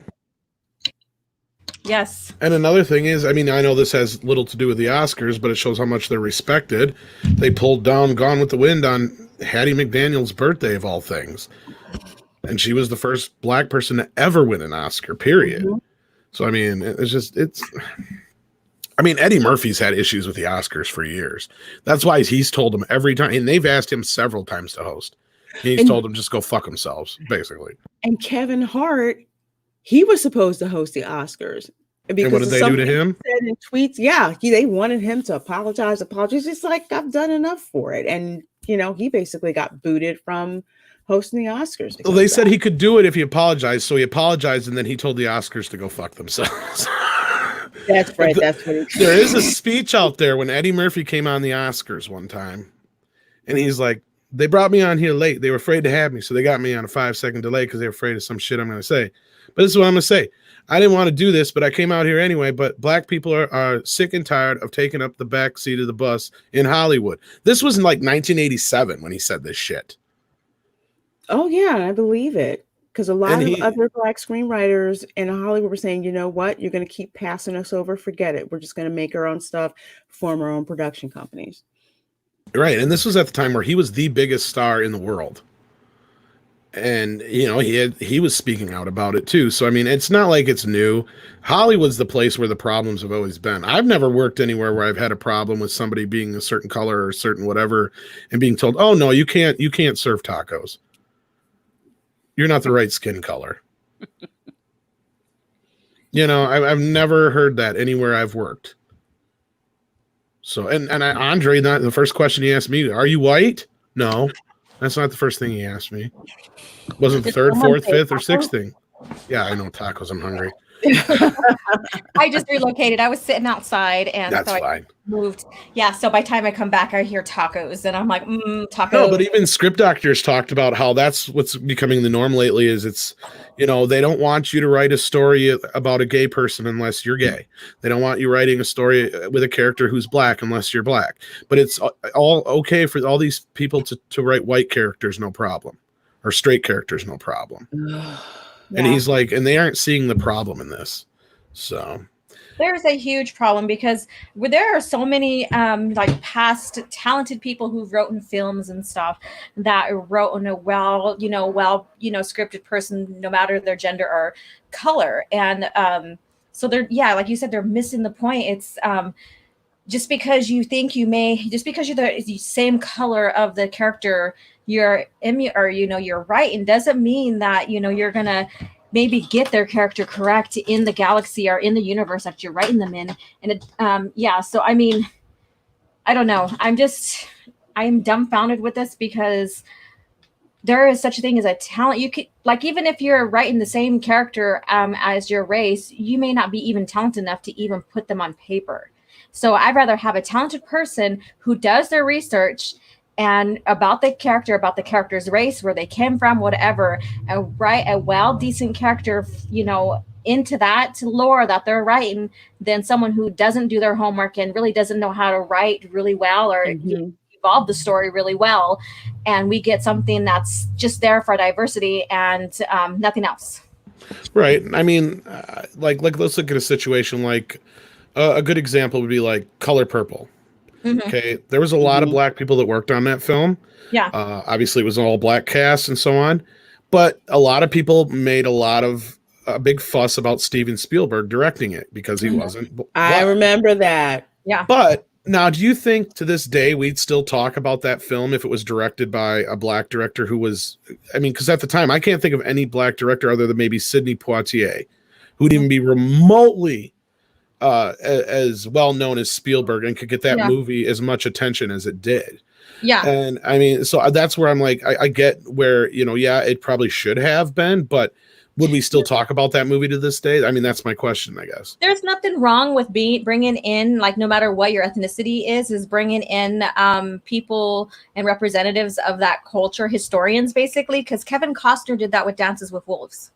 Yes. And another thing is, I mean, I know this has little to do with the Oscars, but it shows how much they're respected. They pulled down Gone with the Wind on Hattie McDaniel's birthday, of all things. and she was the first Black person to ever win an Oscar, period. Mhm. So I mean, I mean, Eddie Murphy's had issues with the Oscars for years. That's why he's told them every time, and they've asked him several times to host. He's told them just go fuck themselves, basically. And Kevin Hart, he was supposed to host the Oscars. And what did they do to him? Said in tweets, yeah, they wanted him to apologize. It's like, I've done enough for it. And, he basically got booted from hosting the Oscars. Well, they said he could do it if he apologized. So he apologized, and then he told the Oscars to go fuck themselves. That's right. That's what he There is a speech out there when Eddie Murphy came on the Oscars one time, and he's like, they brought me on here late. They were afraid to have me, so they got me on a 5-second delay because they were afraid of some shit I'm going to say. But this is what I'm going to say. I didn't want to do this, but I came out here anyway. But Black people are sick and tired of taking up the back seat of the bus in Hollywood. This was in like 1987 when he said this shit. Oh, yeah, I believe it. Because a lot of other Black screenwriters in Hollywood were saying, you know what, you're going to keep passing us over. Forget it. We're just going to make our own stuff, form our own production companies. Right. And this was at the time where he was the biggest star in the world. And, he was speaking out about it, too. So, I mean, it's not like it's new. Hollywood's the place where the problems have always been. I've never worked anywhere where I've had a problem with somebody being a certain color or a certain whatever and being told, oh, no, you can't serve tacos. You're not the right skin color. I've never heard that anywhere I've worked. So, Andre, the first question he asked me, are you white? No, that's not the first thing he asked me. Wasn't the third, fourth, fifth, or sixth thing. Yeah, I know tacos. I'm hungry. I just relocated. I was sitting outside, and that's so fine. I moved. Yeah, so by the time I come back, I hear tacos, and I'm like, tacos. No, but even script doctors talked about how that's what's becoming the norm lately. Is it's, they don't want you to write a story about a gay person unless you're gay. They don't want you writing a story with a character who's Black unless you're Black. But it's all okay for all these people to write white characters, no problem, or straight characters, no problem. Yeah. And he's like, and they aren't seeing the problem in this. So there's a huge problem because there are so many like past talented people who've written films and stuff that wrote in a well scripted person, no matter their gender or color. And so they're, like you said, they're missing the point. It's just because you think just because you're the same color of the character you're writing doesn't mean that you're gonna maybe get their character correct in the galaxy or in the universe that you're writing them in. And so I mean, I don't know. I am dumbfounded with this because there is such a thing as a talent. You could, like, even if you're writing the same character as your race, you may not be even talented enough to even put them on paper. So I'd rather have a talented person who does their research and about the character's race, where they came from, whatever, and write a decent character, into that lore that they're writing, than someone who doesn't do their homework and really doesn't know how to write really well or evolve the story really well. And we get something that's just there for diversity and nothing else. Right. I mean, like let's look at a situation like a good example would be like Color Purple. Mm-hmm. Okay, there was a lot of Black people that worked on that film. Yeah. Obviously, it was an all Black cast and so on. But a lot of people made a big fuss about Steven Spielberg directing it because he wasn't Black. I remember that. Yeah. But now, do you think to this day we'd still talk about that film if it was directed by a Black director who was, because at the time, I can't think of any Black director other than maybe Sidney Poitier, who'd even be remotely as well known as Spielberg and could get that movie as much attention as it did. Yeah. And so that's where I'm like, I get where, it probably should have been, but would we still talk about that movie to this day? That's my question, I guess. There's nothing wrong with bringing in, like, no matter what your ethnicity is bringing in people and representatives of that culture, historians, basically, because Kevin Costner did that with Dances with Wolves.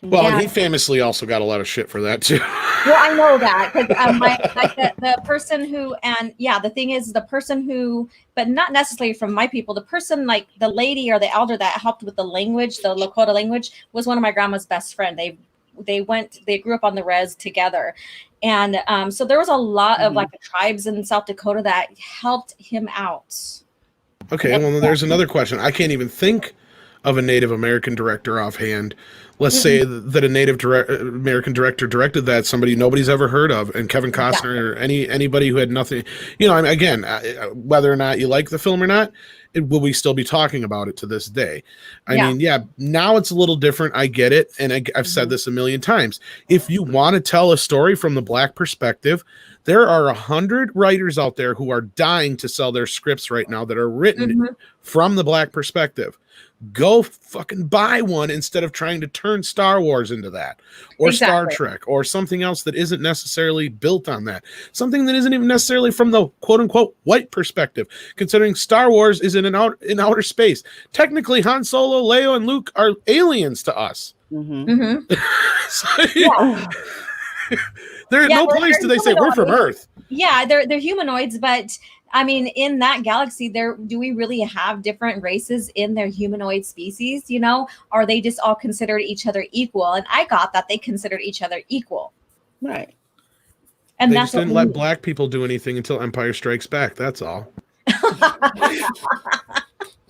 Well, and he famously also got a lot of shit for that too. Well, I know that because the person who, and the thing is, the person who, but not necessarily from my people, the person, like the lady or the elder that helped with the language, the Lakota language, was one of my grandma's best friend. They grew up on the res together, and so there was a lot of like the tribes in South Dakota that helped him out. Okay, well, there's another question. I can't even think of a Native American director offhand. Let's say that a Native American director directed that, somebody nobody's ever heard of, and Kevin Costner or anybody who had nothing, and again, whether or not you like the film or not, will we still be talking about it to this day? I mean, now it's a little different. I get it. And I've said this a million times. If you want to tell a story from the Black perspective, there are 100 writers out there who are dying to sell their scripts right now that are written from the Black perspective. Go fucking buy one instead of trying to turn Star Wars into that, or Star Trek, or something else that isn't necessarily built on that. Something that isn't even necessarily from the quote unquote white perspective, considering Star Wars is in outer space. Technically, Han Solo, Leia, and Luke are aliens to us. There no place do they say we're from Earth. Yeah, they're humanoids, but I mean, in that galaxy, do we really have different races in their humanoid species? You know, or are they just all considered each other equal? And I got that they considered each other equal, right? And they that's just didn't let Black people do anything until Empire Strikes Back. That's all.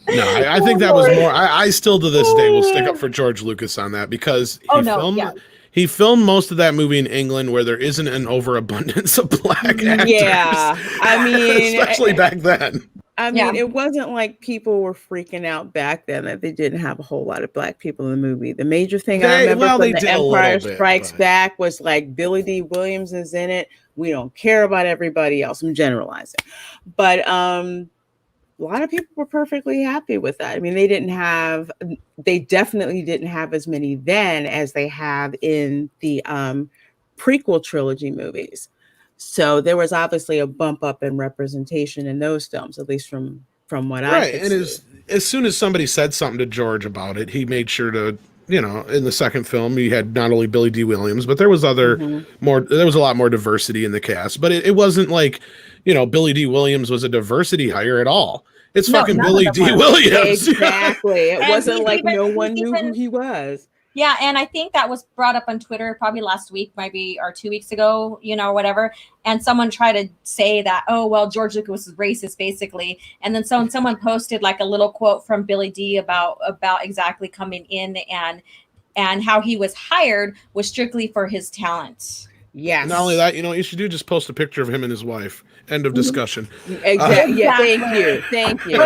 No, I think that was more. I still to this day will stick up for George Lucas on that, because he filmed most of that movie in England, where there isn't an overabundance of Black actors. Yeah, I mean, especially back then. I mean, it wasn't like people were freaking out back then that they didn't have a whole lot of Black people in the movie. The major thing I remember from the Empire Strikes Back was like Billy D. Williams is in it. We don't care about everybody else. I'm generalizing, but a lot of people were perfectly happy with that. I mean, they definitely didn't have as many then as they have in the prequel trilogy movies. So there was obviously a bump up in representation in those films, at least from what I could see. And as soon as somebody said something to George about it, he made sure to, in the second film, he had not only Billy D. Williams, but there was there was a lot more diversity in the cast. But it wasn't like, Billy D. Williams was a diversity hire at all. It's fucking Billy D. Williams. Exactly. It wasn't like no one knew who he was. Yeah, and I think that was brought up on Twitter probably last week, maybe, or 2 weeks ago, or whatever. And someone tried to say that, oh, well, George Lucas was racist, basically. And then someone posted like a little quote from Billy D about exactly coming in and how he was hired was strictly for his talent. Yes. Not only that, you should just post a picture of him and his wife. End of discussion. Exactly. Thank you.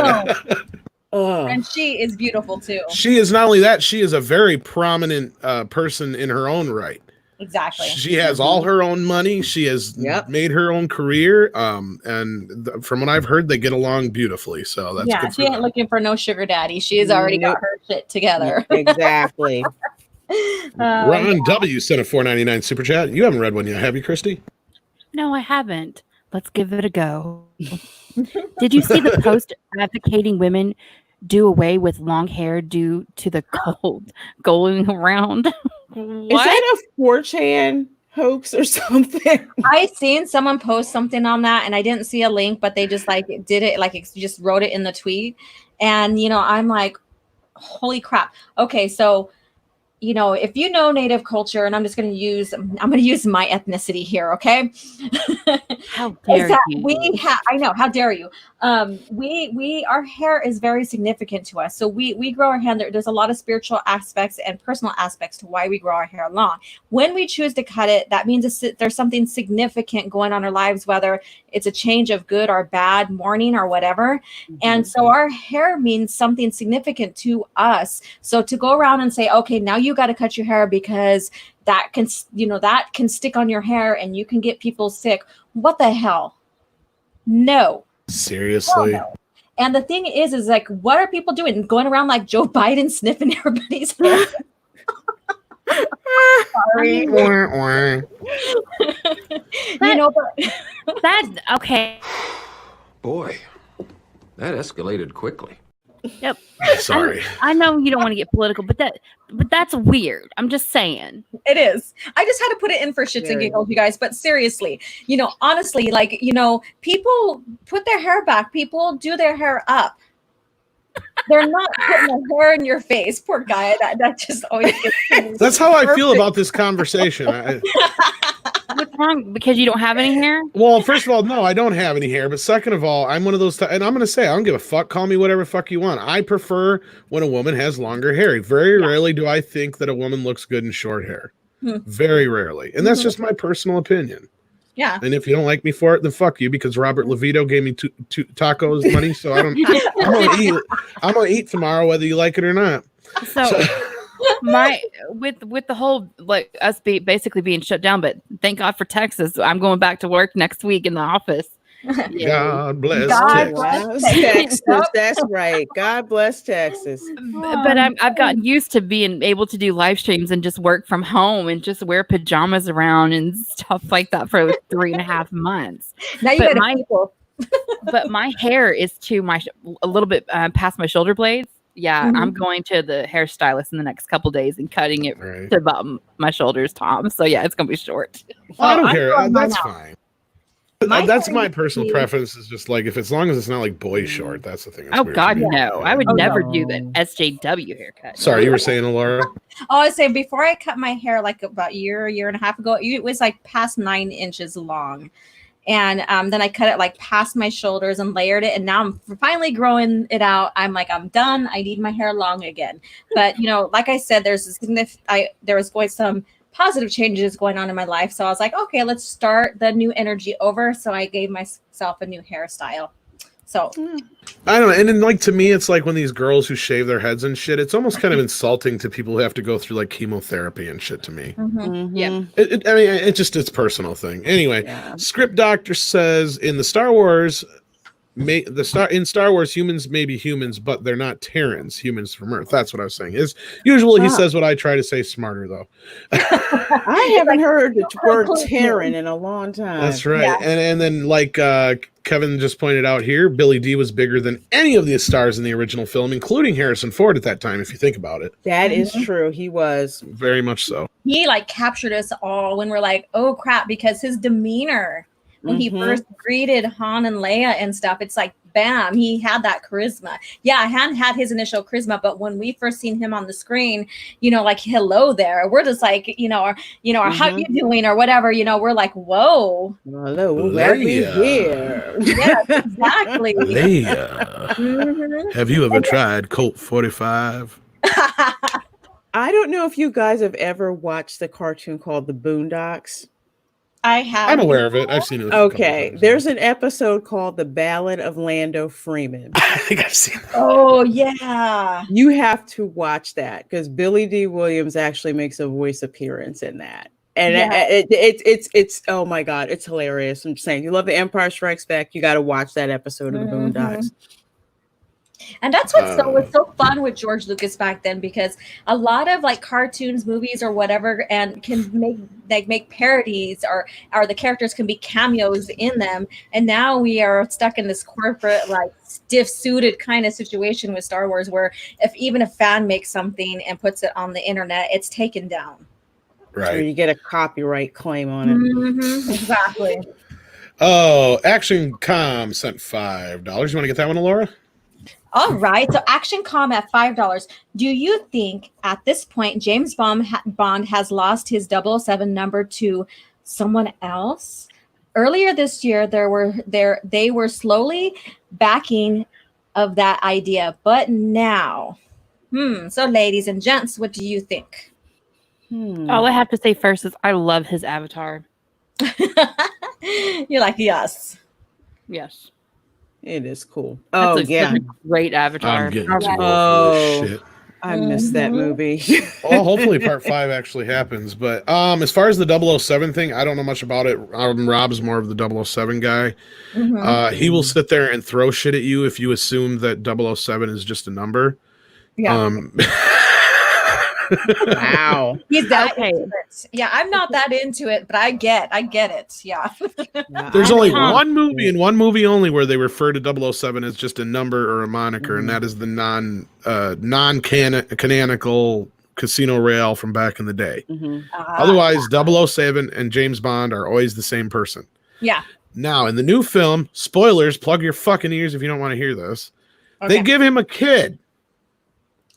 And she is beautiful too. She is not only that, she is a very prominent person in her own right. Exactly. She has all her own money. She has made her own career. And from what I've heard, they get along beautifully. So that's good. She ain't looking for no sugar daddy. She has already got her shit together. Exactly. Ron W sent a $4.99 super chat. You haven't read one yet, have you, Christy? No, I haven't. Let's give it a go. Did you see the post advocating women do away with long hair due to the cold going around? Is that a 4chan hoax or something? I seen someone post something on that, and I didn't see a link, but they just did it, just wrote it in the tweet. And I'm like, holy crap. Okay, so if you know Native culture, and I'm going to use my ethnicity here, okay? How dare you? I know, how dare you? Our hair is very significant to us. So we grow our hair. There's a lot of spiritual aspects and personal aspects to why we grow our hair long. When we choose to cut it, that means there's something significant going on in our lives, whether it's a change of good or bad, mourning or whatever. And so our hair means something significant to us. So to go around and say, okay, now you got to cut your hair because that can stick on your hair and you can get people sick. What the hell? No. Seriously. No. And the thing is like, what are people doing? Going around like Joe Biden sniffing everybody's hair? Sorry. But that's okay. Boy, that escalated quickly. Yep. Sorry. I know you don't want to get political, but that's weird. I'm just saying. It is. I just had to put it in for shits and giggles, you guys. But seriously, honestly, people put their hair back. People do their hair up. They're not putting their hair in your face. Poor guy. That just always gets me. That's how I feel about this conversation. What's wrong? Because you don't have any hair? Well, first of all, no, I don't have any hair. But second of all, I'm one of those, and I'm going to say, I don't give a fuck. Call me whatever fuck you want. I prefer when a woman has longer hair. Very rarely do I think that a woman looks good in short hair. Very rarely. And that's just my personal opinion. Yeah. And if you don't like me for it, then fuck you, because Robert Levito gave me two tacos money. So I'm gonna eat tomorrow, whether you like it or not. So with the whole like us basically being shut down, but thank God for Texas. I'm going back to work next week in the office. God bless Texas. That's right. God bless Texas. But I've gotten used to being able to do live streams and just work from home and just wear pajamas around and stuff like that for 3.5 months. Now you got people. But my hair is a little bit past my shoulder blades. Yeah, I'm going to the hairstylist in the next couple days and cutting it to about my shoulders, Tom. So yeah, it's gonna be short. I don't care. That's fine. That's my personal preference. Is just like, if as long as it's not like boy short, that's the thing. Oh God, no! I would never do the SJW haircut. Sorry, you were saying, Laura? I was saying, before I cut my hair like about a year and a half ago, it was like past 9 inches long, and then I cut it like past my shoulders and layered it, and now I'm finally growing it out. I'm like, I'm done. I need my hair long again. But like I said, there was going some positive changes going on in my life. So I was like, okay, let's start the new energy over. So I gave myself a new hairstyle. So I don't know. And then, like, to me, it's like when these girls who shave their heads and shit, it's almost kind of insulting to people who have to go through like chemotherapy and shit to me. Yeah. It's personal thing. Anyway, Script Doctor says in the Star Wars, in Star Wars, humans may be humans, but they're not Terrans, humans from Earth. That's what I was saying. Usually he says what I try to say smarter, though. I haven't heard the word Terran in a long time. That's right. Yeah. And then, like Kevin just pointed out here, Billy Dee was bigger than any of the stars in the original film, including Harrison Ford at that time, if you think about it. That is true. He was. Very much so. He like captured us all when we're like, oh crap, because his demeanor when he first greeted Han and Leia and stuff, it's like, bam, he had that charisma. Yeah, Han had his initial charisma, but when we first seen him on the screen, like, hello there, we're just like, or how you doing or whatever, we're like, whoa. Hello, glad we're here. Yes, exactly. Leia, have you ever tried Colt 45? I don't know if you guys have ever watched the cartoon called The Boondocks. I have. I'm aware of it. I've seen it. Okay. There's an episode called The Ballad of Lando Freeman. I think I've seen that. Oh, yeah. You have to watch that because Billy Dee Williams actually makes a voice appearance in that. And it's oh my God, it's hilarious. I'm just saying, you love The Empire Strikes Back, you got to watch that episode of The Boondocks. And that's what was so fun with George Lucas back then, because a lot of like cartoons, movies, or whatever, and can make parodies, or the characters can be cameos in them. And now we are stuck in this corporate, like, stiff-suited kind of situation with Star Wars, where if even a fan makes something and puts it on the internet, it's taken down. Right. So you get a copyright claim on it. Exactly. Oh, Action Com sent $5. You want to get that one, Laura? All right. So Action Com at $5. Do you think at this point James Bond has lost his 007 number to someone else? Earlier this year, they were slowly backing of that idea, but now, so ladies and gents, what do you think? All I have to say first is I love his avatar. You're like, yes. Yes. It is cool. That's a great avatar. Shit. I missed that movie. Well, hopefully part 5 actually happens. But as far as the 007 thing, I don't know much about it. Rob's more of the 007 guy. He will sit there and throw shit at you if you assume that 007 is just a number. Yeah. Wow. He's that into it. Yeah, I'm not that into it, but I get it. Yeah. There's only one movie and one movie only where they refer to 007 as just a number or a moniker, and that is the non-canonical Casino Royale from back in the day. Otherwise, 007 and James Bond are always the same person. Yeah. Now, in the new film, spoilers, plug your fucking ears if you don't want to hear this. Okay. They give him a kid.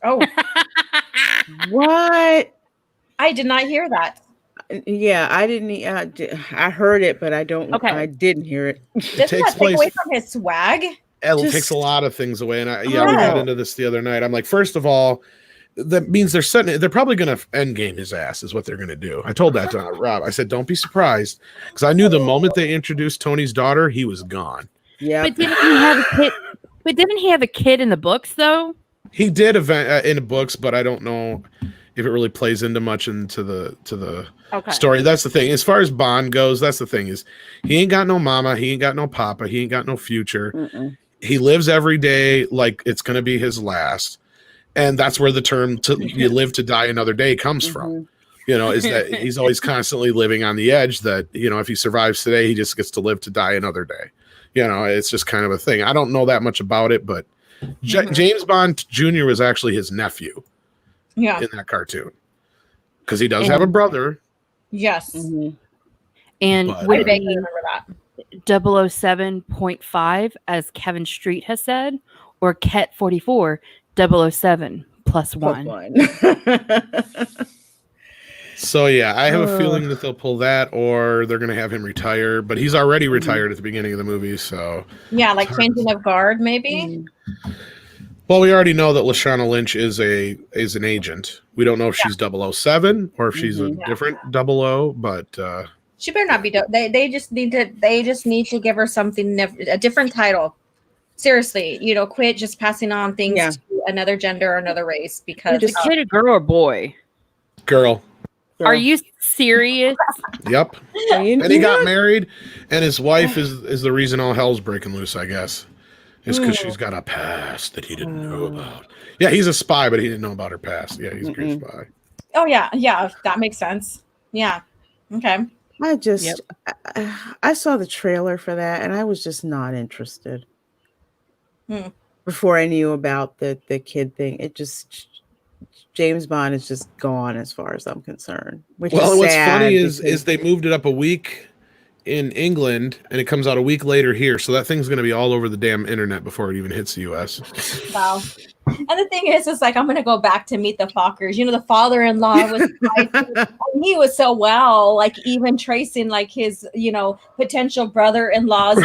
Oh. What? I did not hear that. Yeah, I didn't. I heard it, but I don't. Okay. I didn't hear it. Doesn't takes that take away place- from his swag? It takes a lot of things away, and we Oh. got into this the other night. I'm like, first of all, that means they're probably going to end game his ass is what they're going to do. I told that to Rob. I said, don't be surprised, because I knew the moment they introduced Tony's daughter, he was gone. Yeah, But didn't he have a kid? But didn't he have a kid in the books though? He did in the books, but I don't know if it really plays into much into the Okay. story. That's the thing. As far as Bond goes, that's the thing is he ain't got no mama, he ain't got no papa, he ain't got no future. He lives every day like it's going to be his last. And that's where the term you live to die another day comes from. Is that he's always constantly living on the edge that, if he survives today, he just gets to live to die another day. It's just kind of a thing. I don't know that much about it, but James Bond Jr. was actually his nephew in that cartoon. Because he does have a brother. Yes. And But, would I it vaguely be remember that. 007.5, as Kevin Street has said, or Ket 44, 007 plus one? So yeah, I have a feeling that they'll pull that, or they're going to have him retire. But he's already retired at the beginning of the movie, so Yeah, like changing of guard, maybe. well, we already know that Lashana Lynch is an agent. We don't know if she's 007 or if she's a different 00, but She better not be. They just need to give her something, a different title. Seriously, quit just passing on things to another gender or another race, because Is the kid a girl or boy? girl. Are you serious? Yep. And he got married, and his wife is the reason all hell's breaking loose, I guess. It's because she's got a past that he didn't know about. Yeah, he's a spy, but he didn't know about her past. Yeah, he's a great spy. Oh yeah, that makes sense. Yeah. Okay. I saw the trailer for that, and I was just not interested. Before I knew about the kid thing, James Bond is just gone as far as I'm concerned. What's funny is they moved it up a week in England, and it comes out a week later here. So that thing's going to be all over the damn internet before it even hits the U.S. Wow. And the thing is like, I'm going to go back to Meet the Fockers. The father-in-law was he was so well, like even tracing like his, potential brother-in-law's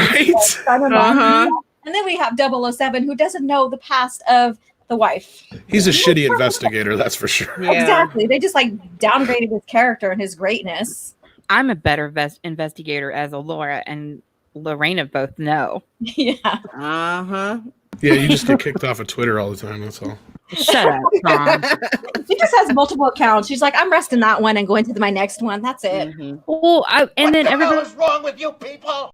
son-in-law. And then we have 007, who doesn't know the past of the wife. He's a shitty investigator, that's for sure. Yeah. Exactly. They just downgraded his character and his greatness. I'm a better investigator, as Laura and Lorena both know. Yeah. Uh-huh. Yeah, you just get kicked off of Twitter all the time, that's all. Shut up, Tom. She just has multiple accounts. She's like, I'm resting that one and going to my next one. That's it. Well, and then everybody. What the hell is wrong with you people?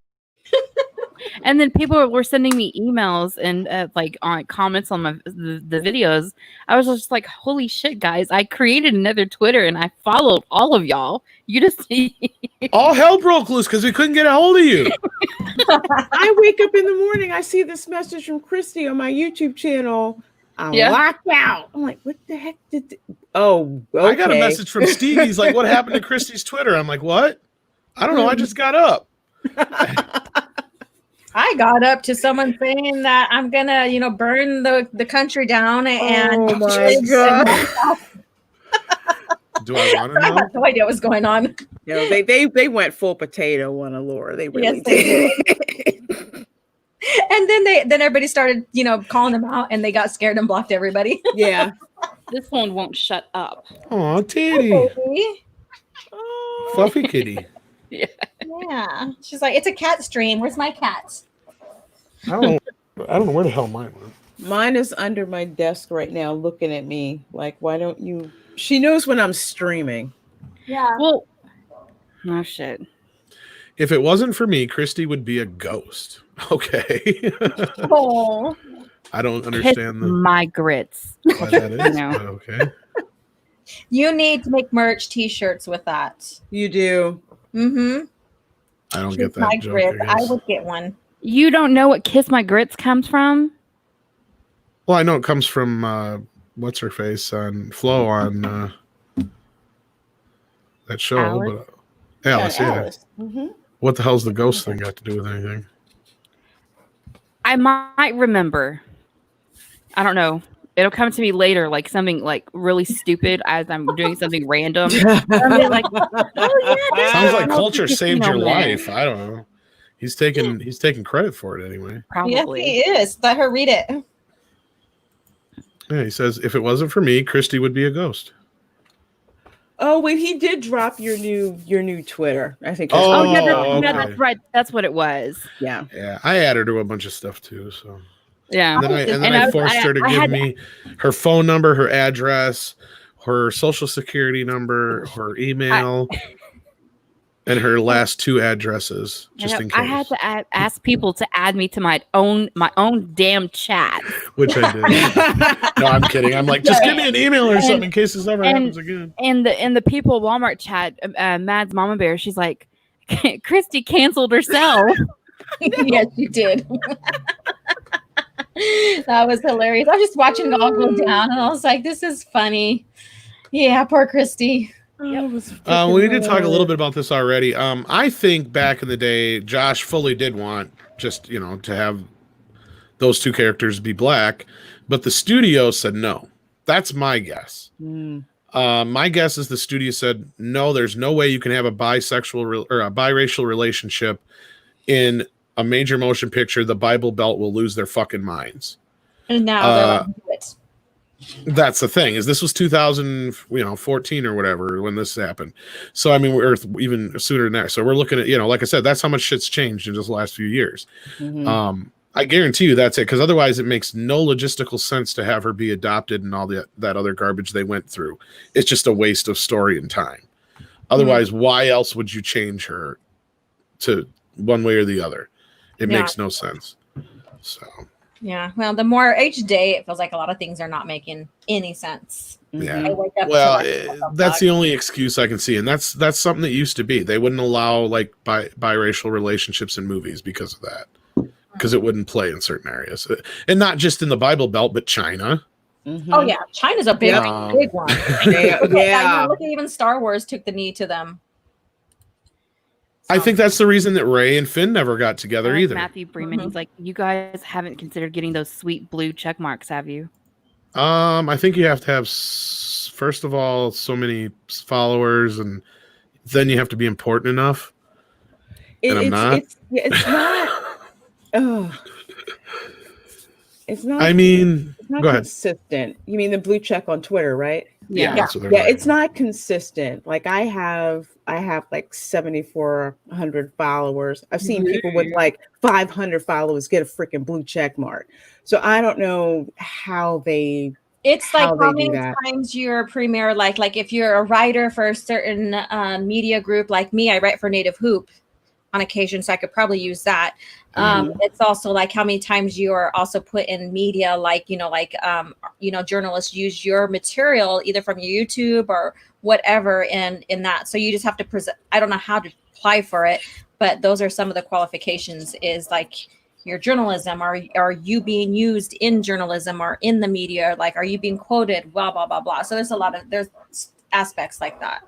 And then people were sending me emails and on comments on the videos. I was just like, holy shit, guys. I created another Twitter and I followed all of y'all. You just all hell broke loose because we couldn't get a hold of you. I wake up in the morning, I see this message from Christy on my YouTube channel. I'm locked out. I'm like, what the heck okay. I got a message from Steve. He's like, what happened to Christy's Twitter? I'm like, what? I don't know. I just got up. I got up to someone saying that I'm gonna, burn the country down and. Oh my god! Do I want to know? I have no idea what's going on. They went full potato on Allure. They really did. And then everybody started, calling them out, and they got scared and blocked everybody. Yeah. This one won't shut up. Oh, titty. Fluffy kitty. Yeah. She's like, it's a cat stream. Where's my cat? I don't know where the hell mine went. Mine is under my desk right now looking at me like, why don't you? She knows when I'm streaming. Yeah. Well, oh shit. If it wasn't for me, Christy would be a ghost. Okay. Oh. I don't understand my grits. Why that is. No. Okay. You need to make merch t-shirts with that. You do. Mm-hmm. I don't get that my joke. grits. I would get one. You don't know what Kiss My Grits comes from? Well, I know it comes from what's her face on Flo on that show, Alice? but Alice, yeah. Alice. Mm-hmm. What the hell's the ghost thing got to do with anything? I might remember. I don't know. it'll come to me later, like something like really stupid as I'm doing something random. I'm like, oh yeah, Sounds like culture saved your life. I don't know. He's taking credit for it anyway. Probably. Yeah, he is. Let her read it. Yeah, he says, if it wasn't for me, Christy would be a ghost. Oh, wait, he did drop your new Twitter. I think. Oh yeah, okay. that's right. That's what it was. Yeah. Yeah, I added her to a bunch of stuff too. So Yeah. and then I forced her to give me her phone number, her address, her social security number, her email, and her last 2 addresses, just in case. I had to ask people to add me to my own damn chat. Which I did. No, I'm kidding. I'm like, just give me an email or something in case this ever happens again. And the people Walmart chat, Mad's Mama Bear, she's like, Christy canceled herself. Yes, you did. That was hilarious. I was just watching it all go down, and I was like, "This is funny." Yeah, poor Christy. Yep. We did talk a little bit about this already. I think back in the day, Josh fully did want just to have those 2 characters be black, but the studio said no. That's my guess. My guess is the studio said no. There's no way you can have a bisexual or a biracial relationship in a major motion picture. The Bible Belt will lose their fucking minds. And now they're like, do it. That's the thing, is this was 2014 or whatever when this happened. So I mean, we're even sooner than that. So we're looking at, like I said, that's how much shit's changed in just the last few years. I guarantee you that's it, because otherwise it makes no logistical sense to have her be adopted and all that other garbage they went through. It's just a waste of story and time. Otherwise, why else would you change her to one way or the other? It makes no sense. So yeah, well, the more each day, it feels like a lot of things are not making any sense. Yeah. Well, that's the only excuse I can see, and that's something that used to be. They wouldn't allow like biracial relationships in movies because of that, because it wouldn't play in certain areas, and not just in the Bible Belt, but China. Oh yeah, China's a big one. Yeah. Look at even Star Wars took the knee to them. I think that's the reason that Ray and Finn never got together either. Matthew Freeman, he's like, you guys haven't considered getting those sweet blue check marks, have you? I think you have to have, first of all, so many followers, and then you have to be important enough. I'm not. It's not. Oh. It's not. I mean, it's not go ahead. Consistent. You mean the blue check on Twitter, right? Yeah. It's not consistent. Like I have like 7,400 followers. I've seen people with like 500 followers get a freaking blue check mark. So I don't know how they. It's like how many times you're a premier, like if you're a writer for a certain media group, like me, I write for Native Hoop on occasion, so I could probably use that. It's also like how many times you are also put in media, like journalists use your material either from your YouTube or whatever in that. So you just have to present. I don't know how to apply for it, but those are some of the qualifications. Is like your journalism. Are you being used in journalism or in the media? Like, are you being quoted? Blah blah blah blah. So there's aspects like that.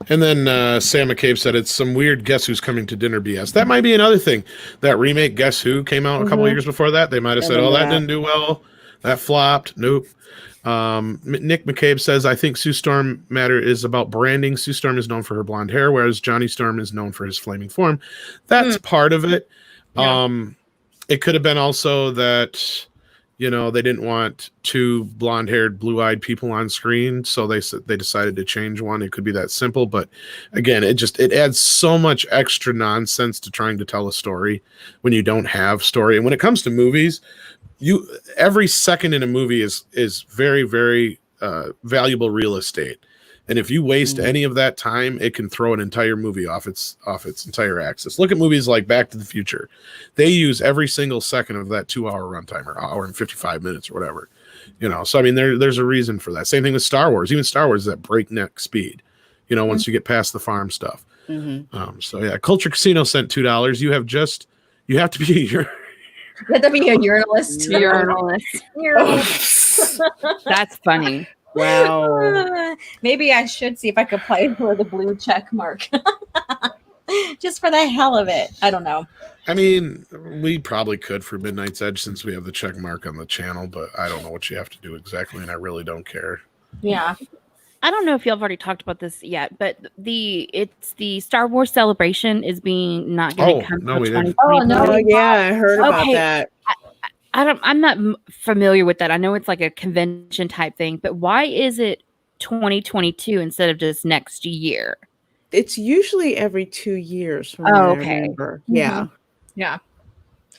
And then Sam McCabe said it's some weird Guess Who's Coming to Dinner BS. That might be another thing. That remake Guess Who came out a couple of years before that. They might have said, that didn't do well. That flopped. Nope. Nick McCabe says, I think Sue Storm matter is about branding. Sue Storm is known for her blonde hair, whereas Johnny Storm is known for his flaming form. That's part of it. Yeah. It could have been also that, they didn't want 2 blonde-haired, blue-eyed people on screen, so they decided to change one. It could be that simple, but again, it adds so much extra nonsense to trying to tell a story when you don't have story. And when it comes to movies, every second in a movie is very, very valuable real estate. And if you waste any of that time, it can throw an entire movie off its entire axis. Look at movies like Back to the Future. They use every single second of that 2-hour runtime, or hour and 55 minutes or whatever. So I mean, there's a reason for that. Same thing with Star Wars. Even Star Wars is at breakneck speed, once you get past the farm stuff. So yeah, Culture Casino sent $2. You have to be You have to be a journalist. That's funny. Wow. Maybe I should see if I could play for the blue check mark. just for the hell of it. I don't know. I mean, we probably could for Midnight's Edge since we have the check mark on the channel, but I don't know what you have to do exactly, and I really don't care. Yeah. I don't know if y'all have already talked about this yet, but it's the Star Wars Celebration is being not going to come no, we didn't. Oh yeah, I heard about that. I'm not familiar with that. I know it's like a convention type thing, but why is it 2022 instead of just next year? It's usually every 2 years from what I remember. Yeah. Yeah.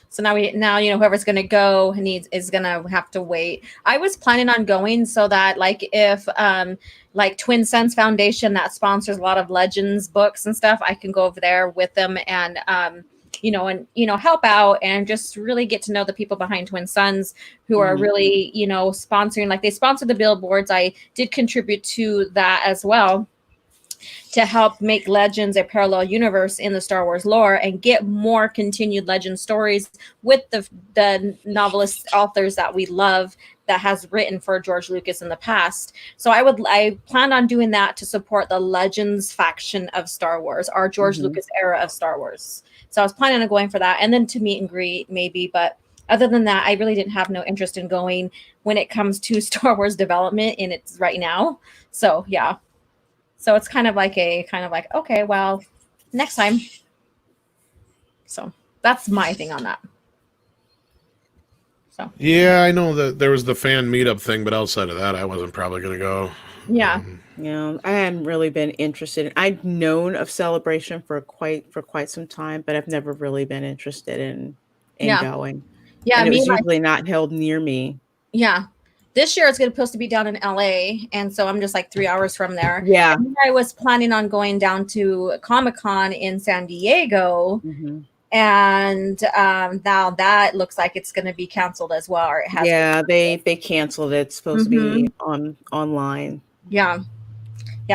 So now whoever's going to go is going to have to wait. I was planning on going so that like if like Twin Suns Foundation that sponsors a lot of Legends books and stuff, I can go over there with them and help out and just really get to know the people behind Twin Suns who are really, sponsoring, like they sponsor the billboards. I did contribute to that as well, to help make Legends a parallel universe in the Star Wars lore and get more continued Legend stories with the novelist authors that we love that has written for George Lucas in the past. So I planned on doing that to support the Legends faction of Star Wars, our George Lucas era of Star Wars. So I was planning on going for that and then to meet and greet maybe, but other than that, I really didn't have no interest in going when it comes to Star Wars development in it's right now. So yeah. So it's kind of like, okay, well, next time. So that's my thing on that. So yeah, I know that there was the fan meetup thing, but outside of that, I wasn't probably going to go. Yeah. Yeah, I hadn't really been interested. I'd known of Celebration for quite some time, but I've never really been interested in going. Yeah, and it was usually not held near me. Yeah. This year it's supposed to be down in LA, and so I'm just like 3 hours from there. Yeah. And I was planning on going down to Comic-Con in San Diego, and now that looks like it's going to be canceled as well. Or it has they canceled it. It's supposed to be online. Yeah.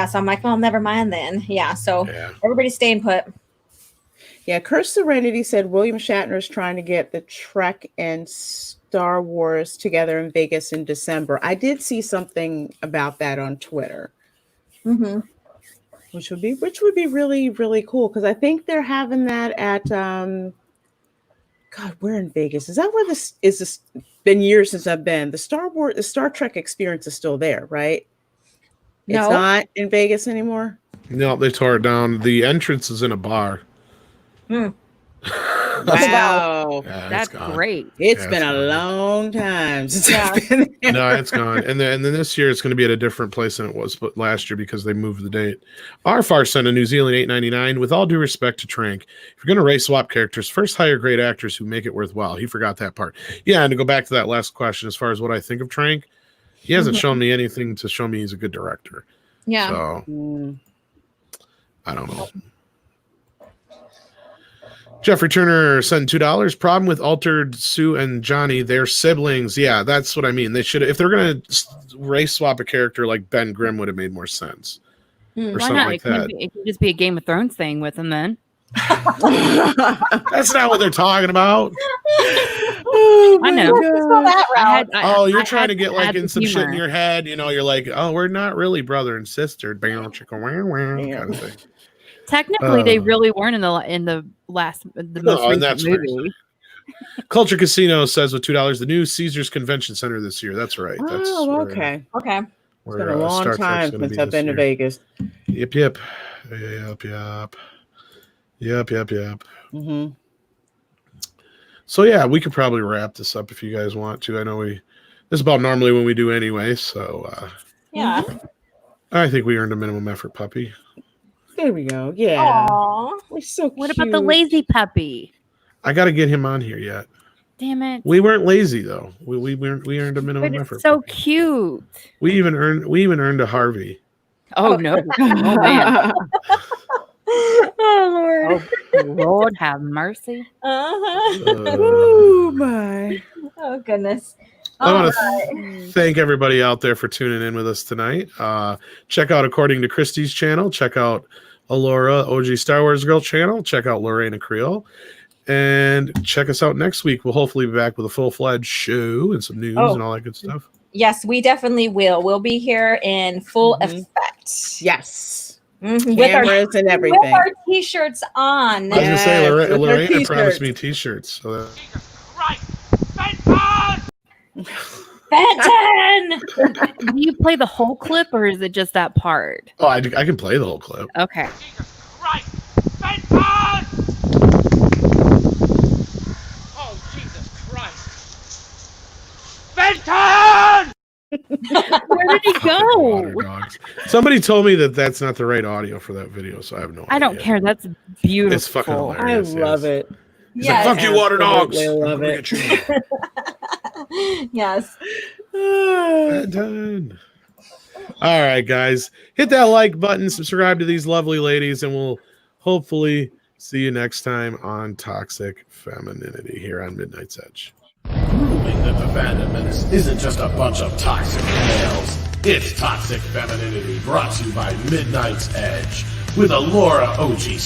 So I'm like, well, never mind then. Yeah. So everybody staying put. Yeah. Curse Serenity said William Shatner is trying to get the Trek and Star Wars together in Vegas in December. I did see something about that on Twitter, which would be really, really cool because I think they're having that at God, where in Vegas? Is that where this is? This been years since I've been. The Star Trek experience is still there, right? No. It's not in Vegas anymore. No, they tore it down. The entrance is in a bar. Wow, that's great. It's been a long time since I've been there. No, it's gone. And then this year it's going to be at a different place than it was last year because they moved the date. Arfar sent a New Zealand $8.99. With all due respect to Trank, if you're going to race swap characters, first hire great actors who make it worthwhile. He forgot that part. Yeah, and to go back to that last question, as far as what I think of Trank, he hasn't shown me anything to show me he's a good director. Yeah. So I don't know. Jeffrey Turner sent $2. Problem with Altered Sue and Johnny, they're siblings. Yeah, that's what I mean. They should, if they're gonna race swap a character, like Ben Grimm would have made more sense, or Why something not? like that. It could just be a Game of Thrones thing with them then. That's not what they're talking about. I know. You're trying to get like in some shit in your head. You know, you're like, oh, we're not really brother and sister. Bam, chicka, wow, wow, kind of thing. Technically, they really weren't in the most recent movie. Culture Casino says with $2, the new Caesars Convention Center this year. That's right. That's okay. Okay. It's been a long time since I've been to Vegas. Yep. So yeah, we could probably wrap this up if you guys want to. I know this is about normally when we do anyway. So yeah, I think we earned a minimum effort puppy. There we go. Yeah. Aww. We're so cute. What about the lazy puppy? I got to get him on here yet. Damn it. We weren't lazy though. We earned a minimum effort. So puppy. Cute. We even earned a Harvey. Oh no. Oh man. Oh Lord. Oh, Lord have mercy. Oh my. Oh goodness. I want to thank everybody out there for tuning in with us tonight. Check out According to Christie's channel. Check out Alora, OG Star Wars Girl channel. Check out Lorena Creel. And check us out next week. We'll hopefully be back with a full-fledged show and some news and all that good stuff. Yes, we definitely will. We'll be here in full effect. Yes. Mhm. Cameras and everything. With our t-shirts on. I was gonna say Yes, with her Lorraine t-shirts. promised me T-shirts. So that... Fenton! Do you play the whole clip or is it just that part? Oh, I can play the whole clip. Okay. Oh, Jesus Christ! Fenton! Where did he go? Water dogs. Somebody told me that that's not the right audio for that video, so I have no idea. I don't care. That's beautiful. It's fucking I hilarious. love it. He's like, fuck you, water dogs. I love it. Yes. Done. All right, guys. Hit that like button, subscribe to these lovely ladies, and we'll hopefully see you next time on Toxic Femininity here on Midnight's Edge. Proving that the Vanderments isn't just a bunch of toxic males. It's Toxic Femininity, brought to you by Midnight's Edge with Alora OG